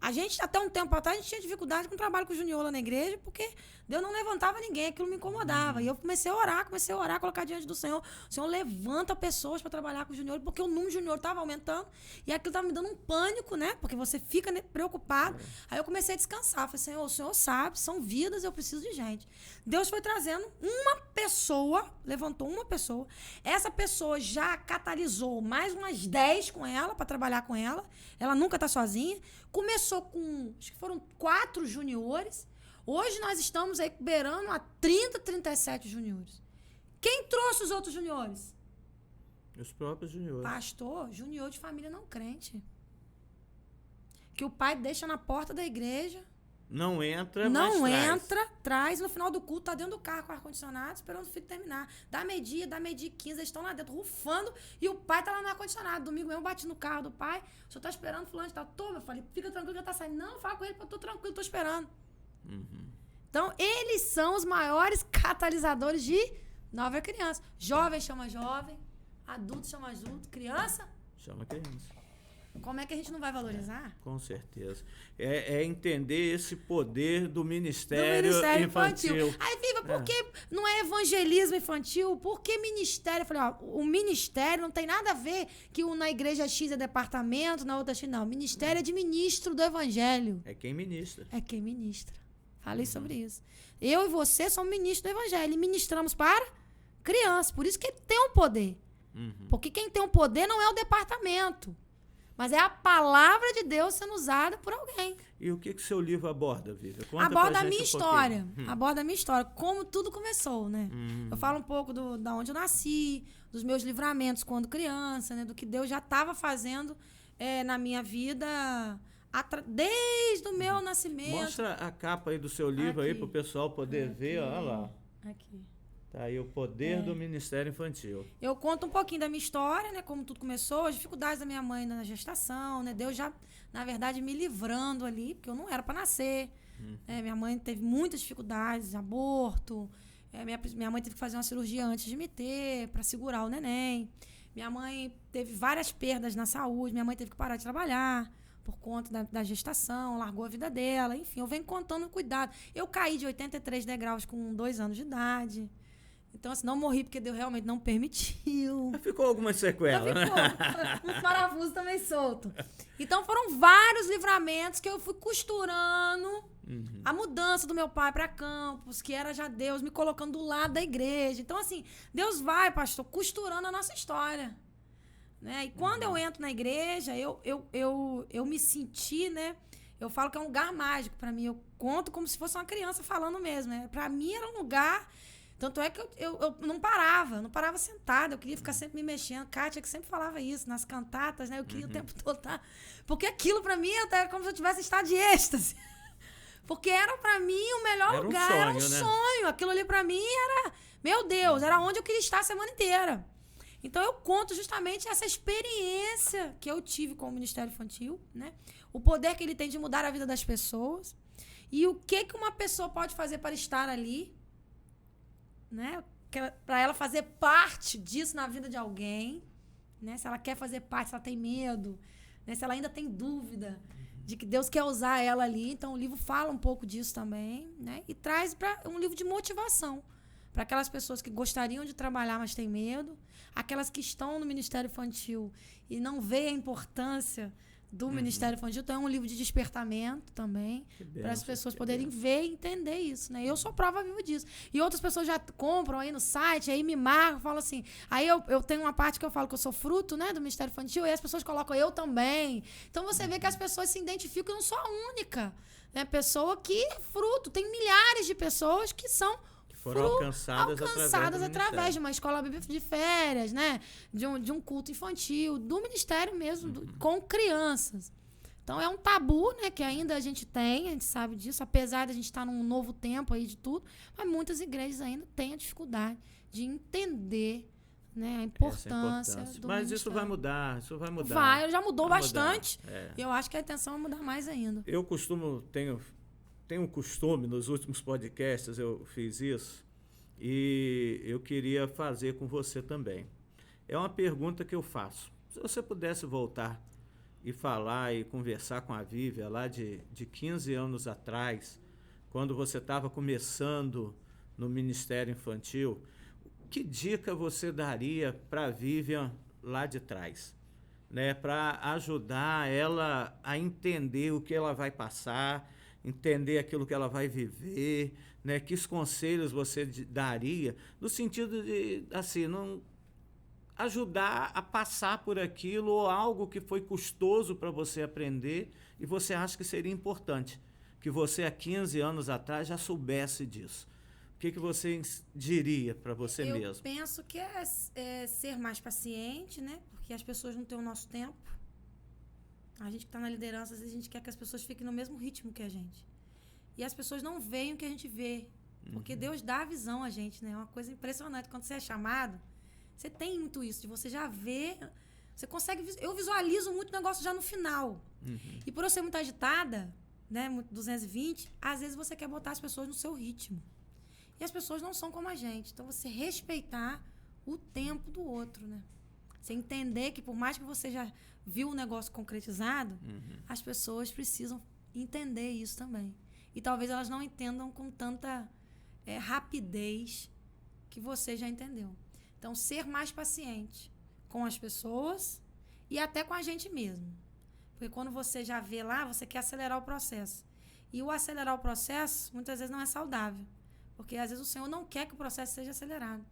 A gente, até um tempo atrás, a gente tinha dificuldade com o trabalho com o Junior lá na igreja, porque Deus não levantava ninguém, aquilo me incomodava. E eu comecei a orar, colocar diante do Senhor. O Senhor levanta pessoas para trabalhar com o Junior, porque o número de Junior estava aumentando, e aquilo estava me dando um pânico, né? Porque você fica preocupado. Aí eu comecei a descansar. Falei, Senhor, o Senhor sabe, são vidas, eu preciso de gente. Deus foi trazendo uma pessoa, levantou uma pessoa. Essa pessoa já catalisou mais umas 10 com ela, para trabalhar com ela. Ela nunca está sozinha. Começou com, acho que foram 4 juniores. Hoje nós estamos aí beirando a 30, 37 juniores. Quem trouxe os outros juniores? Os próprios juniores. Pastor, junior de família não crente. Que o pai deixa na porta da igreja. Não entra, Não mas traz. entra, traz. No final do culto, tá dentro do carro com ar-condicionado, esperando o filho terminar. Dá meio-dia, 15, eles estão lá dentro, rufando, e o pai tá lá no ar-condicionado. Domingo mesmo, eu bati no carro do pai. O senhor tá esperando, fulano de tal. Eu falei, fica tranquilo que ele tá saindo. Não, fala com ele, eu tô tranquilo, tô esperando. Então, eles são os maiores catalisadores de nova criança. Jovem chama jovem, adulto chama adulto, criança, Chama criança. como é que a gente não vai valorizar? Com certeza. É entender esse poder do Ministério, Infantil. Aí, Viva, por que não é evangelismo infantil? Por que ministério? Eu falei, ó, o ministério não tem nada a ver que na igreja X é departamento, na outra X não. O ministério é de ministro do evangelho. É quem ministra. É quem ministra. Falei sobre isso. Eu e você somos ministros do evangelho e ministramos para crianças. Por isso que ele tem um poder. Porque quem tem um poder não é o departamento, mas é a palavra de Deus sendo usada por alguém. E o que o seu livro aborda, Vivian? Conta Aborda pra a gente minha um história. pouquinho. Aborda a minha história. Como tudo começou, né? Eu falo um pouco da onde eu nasci, dos meus livramentos quando criança, né? Do que Deus já estava fazendo na minha vida desde o meu nascimento. Mostra a capa aí do seu livro aí Aqui. para o pessoal poder ver. Olha lá. Aqui. Tá aí o poder do Ministério Infantil. Eu conto um pouquinho da minha história, né? Como tudo começou, as dificuldades da minha mãe na gestação, né? Deus já, na verdade, me livrando ali, porque eu não era para nascer. Minha mãe teve muitas dificuldades, aborto. Minha mãe teve que fazer uma cirurgia antes de me ter, para segurar o neném. Minha mãe teve várias perdas na saúde. Minha mãe teve que parar de trabalhar por conta da gestação, largou a vida dela. Enfim, eu venho contando cuidado. Eu caí de 83 degraus com 2 anos de idade. Então, assim, não morri porque Deus realmente não permitiu. Mas ficou alguma sequela, né? Uns parafusos também soltos. Então, foram vários livramentos que eu fui costurando a mudança do meu pai para Campos, que era já Deus me colocando do lado da igreja. Então, assim, Deus vai, pastor, costurando a nossa história. Né? E quando eu entro na igreja, eu me senti, né? Eu falo que é um lugar mágico para mim. Eu conto como se fosse uma criança falando mesmo. Né? Para mim, era um lugar... Tanto é que eu não parava sentada, eu queria ficar sempre me mexendo. Kátia que sempre falava isso nas cantatas, né? Eu queria o tempo todo estar... Porque aquilo pra mim era como se eu tivesse estado de êxtase. Porque era pra mim o melhor lugar, era um sonho. Aquilo ali pra mim era, meu Deus, era onde eu queria estar a semana inteira. Então eu conto justamente essa experiência que eu tive com o Ministério Infantil, né? O poder que ele tem de mudar a vida das pessoas. E o que uma pessoa pode fazer para estar ali, né? Para ela fazer parte disso na vida de alguém, né? Se ela quer fazer parte, se ela tem medo, né? Se ela ainda tem dúvida de que Deus quer usar ela ali. Então, o livro fala um pouco disso também, né? E traz um livro de motivação para aquelas pessoas que gostariam de trabalhar, mas têm medo, aquelas que estão no Ministério Infantil e não veem a importância do Ministério Infantil. Então, é um livro de despertamento também, para as pessoas poderem ver e entender isso, né? Eu sou prova viva disso. E outras pessoas já compram aí no site, aí me marcam, falam assim... Aí eu tenho uma parte que eu falo que eu sou fruto, né, do Ministério Infantil, e as pessoas colocam eu também. Então, você vê que as pessoas se identificam, eu não sou a única, né? Pessoa que é fruto. Tem milhares de pessoas que são... Foram alcançadas através de uma escola de férias, né? De um culto infantil, do ministério mesmo, com crianças. Então, é um tabu, né? Que ainda a gente sabe disso, apesar de a gente estar num novo tempo aí de tudo, mas muitas igrejas ainda têm a dificuldade de entender, né, a importância do Mas ministério. isso vai mudar. Já mudou bastante. E eu acho que a intenção é mudar mais ainda. Eu tenho um costume, nos últimos podcasts eu fiz isso, e eu queria fazer com você também. É uma pergunta que eu faço. Se você pudesse voltar e falar e conversar com a Vívia lá de 15 anos atrás, quando você estava começando no Ministério Infantil, que dica você daria para a Vívia lá de trás, né, para ajudar ela a entender o que ela vai passar, entender aquilo que ela vai viver, né? Que conselhos você daria, no sentido de, assim, não ajudar a passar por aquilo ou algo que foi custoso para você aprender e você acha que seria importante, que você há 15 anos atrás já soubesse disso. O que você diria para você mesmo? Eu penso que é ser mais paciente, né? Porque as pessoas não têm o nosso tempo. A gente que está na liderança, às vezes a gente quer que as pessoas fiquem no mesmo ritmo que a gente. E as pessoas não veem o que a gente vê. Porque Deus dá a visão a gente, né? É uma coisa impressionante. Quando você é chamado, você tem muito isso, de você já ver... Você consegue... Eu visualizo muito negócio já no final. E por eu ser muito agitada, né? Muito 220, às vezes você quer botar as pessoas no seu ritmo. E as pessoas não são como a gente. Então, você respeitar o tempo do outro, né? Você entender que por mais que você já viu o negócio concretizado, as pessoas precisam entender isso também. E talvez elas não entendam com tanta rapidez que você já entendeu. Então, ser mais paciente com as pessoas e até com a gente mesmo. Porque quando você já vê lá, você quer acelerar o processo. E o acelerar o processo, muitas vezes, não é saudável. Porque, às vezes, o Senhor não quer que o processo seja acelerado.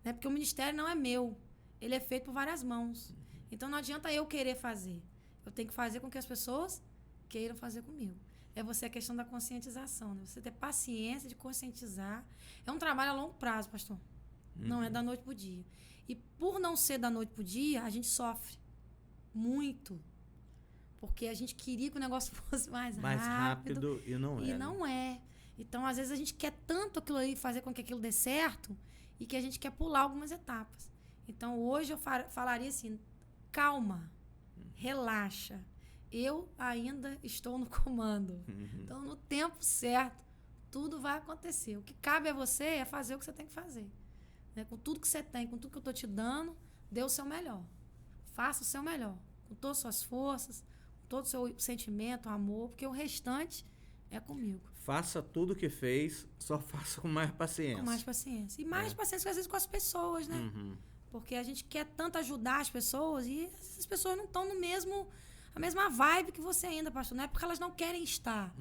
Né? Porque o ministério não é meu. Ele é feito por várias mãos. Então, não adianta eu querer fazer. Eu tenho que fazer com que as pessoas queiram fazer comigo. É você a questão da conscientização. Né? Você ter paciência de conscientizar. É um trabalho a longo prazo, pastor. Não é da noite pro dia. E por não ser da noite pro dia, a gente sofre muito. Porque a gente queria que o negócio fosse mais rápido e não é. E não é. Então, às vezes, a gente quer tanto aquilo ali, fazer com que aquilo dê certo, e que a gente quer pular algumas etapas. Então, hoje eu falaria assim, calma, relaxa. Eu ainda estou no comando. Então, no tempo certo, tudo vai acontecer. O que cabe a você é fazer o que você tem que fazer. Né? Com tudo que você tem, com tudo que eu estou te dando, dê o seu melhor. Faça o seu melhor. Com todas as suas forças, com todo o seu sentimento, amor, porque o restante é comigo. Faça tudo o que fez, só faça com mais paciência. Com mais paciência. E mais paciência, às vezes, com as pessoas, né? Porque a gente quer tanto ajudar as pessoas e essas pessoas não estão a mesma vibe que você ainda, pastor. Não é porque elas não querem estar.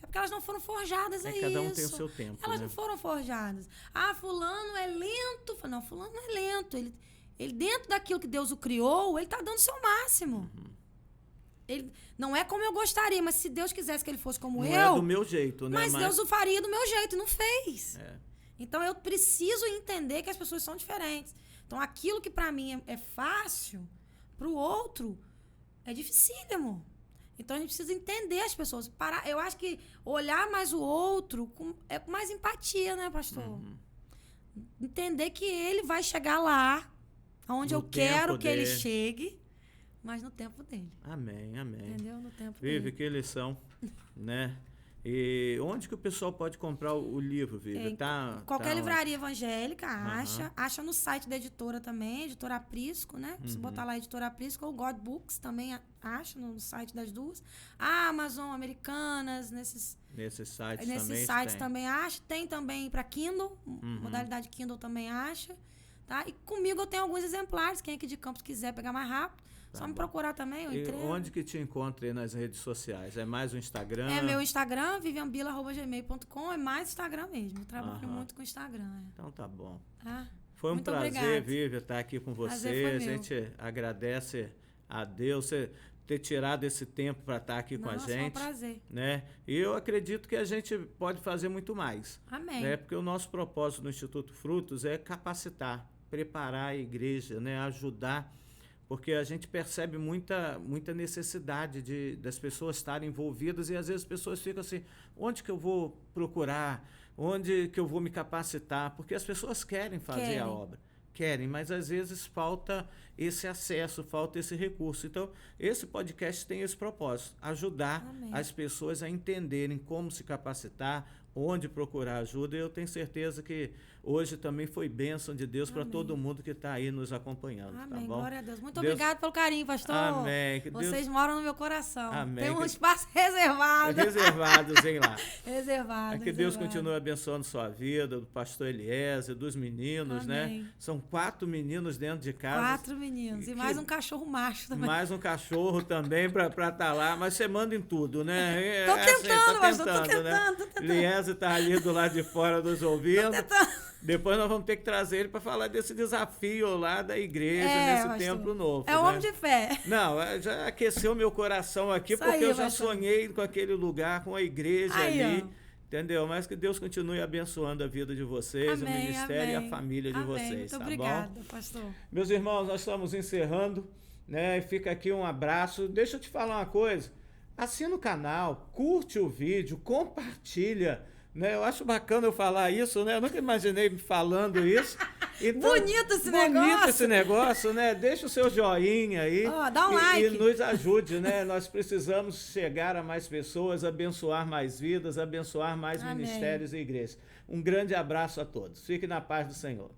É porque elas não foram forjadas a isso. Cada um tem o seu tempo. Elas não foram forjadas. Ah, fulano é lento. Não, fulano não é lento. Ele dentro daquilo que Deus o criou, ele está dando o seu máximo. Ele, não é como eu gostaria, mas se Deus quisesse que ele fosse como eu... Não é do meu jeito, né? Mas Deus o faria do meu jeito, e não fez. Então, eu preciso entender que as pessoas são diferentes. Então, aquilo que para mim é fácil, para o outro é dificílimo. Então, a gente precisa entender as pessoas. Eu acho que olhar mais o outro com mais empatia, né, pastor? Entender que ele vai chegar lá, onde eu quero que ele chegue, mas no tempo dele. Amém, amém. Entendeu? No tempo dele. Vivi, que lição, né? E onde que o pessoal pode comprar o livro, Vivi? Qualquer livraria evangélica acha no site da editora também, Editora Aprisco, né? Se botar lá Editora Aprisco, ou God Books também acha no site das duas. A Amazon, Americanas, nesses sites também acha. Tem também para Kindle, modalidade Kindle também acha. Tá? E comigo eu tenho alguns exemplares, quem aqui de Campos quiser pegar mais rápido, Só me procurar também, eu entrego. Onde que te encontra aí nas redes sociais? É mais o Instagram? É meu Instagram, vivianbila@gmail.com, é mais Instagram mesmo. Eu trabalho muito com Instagram. Então tá bom. Ah, foi um muito prazer, obrigada. Vivi, estar aqui com você. A gente agradece a Deus ter tirado esse tempo para estar aqui com a gente. Foi um prazer. Né? E eu acredito que a gente pode fazer muito mais. Amém. Né? Porque o nosso propósito no Instituto Frutos é capacitar, preparar a igreja, né? Ajudar, porque a gente percebe muita necessidade das pessoas estarem envolvidas e às vezes as pessoas ficam assim, onde que eu vou procurar? Onde que eu vou me capacitar? Porque as pessoas querem fazer a obra. Querem, mas às vezes falta esse acesso, falta esse recurso. Então, esse podcast tem esse propósito, ajudar as pessoas a entenderem como se capacitar, onde procurar ajuda. E eu tenho certeza que hoje também foi bênção de Deus para todo mundo que está aí nos acompanhando. Amém. Tá bom? Glória a Deus. Muito obrigado pelo carinho, pastor. Amém. Que Vocês moram no meu coração. Amém. Tem um espaço reservado. Reservados, hein lá. Reservado. Que Deus continue abençoando sua vida, do pastor Eliezer, dos meninos, né? São 4 meninos dentro de casa. 4 meninos. E mais um cachorro macho também. Mais um cachorro também para estar lá. Mas você manda em tudo, né? Tô tentando, pastor. Tô tentando. Eliezer está ali do lado de fora nos ouvindo. Depois nós vamos ter que trazer ele para falar desse desafio lá da igreja, nesse templo novo. É um homem de fé. Não, já aqueceu meu coração aqui, porque eu já sonhei com aquele lugar, com a igreja ali. Entendeu? Mas que Deus continue abençoando a vida de vocês, o ministério e a família de vocês. Muito obrigada, pastor. Meus irmãos, nós estamos encerrando, né? E fica aqui um abraço. Deixa eu te falar uma coisa. Assina o canal, curte o vídeo, compartilha. Né? Eu acho bacana eu falar isso, né? Eu nunca imaginei falando isso. Então, bonito esse negócio. Bonito esse negócio, né? Deixa o seu joinha aí. Dá um like. E nos ajude, né? Nós precisamos chegar a mais pessoas, abençoar mais vidas, abençoar mais ministérios e igrejas. Um grande abraço a todos. Fique na paz do Senhor.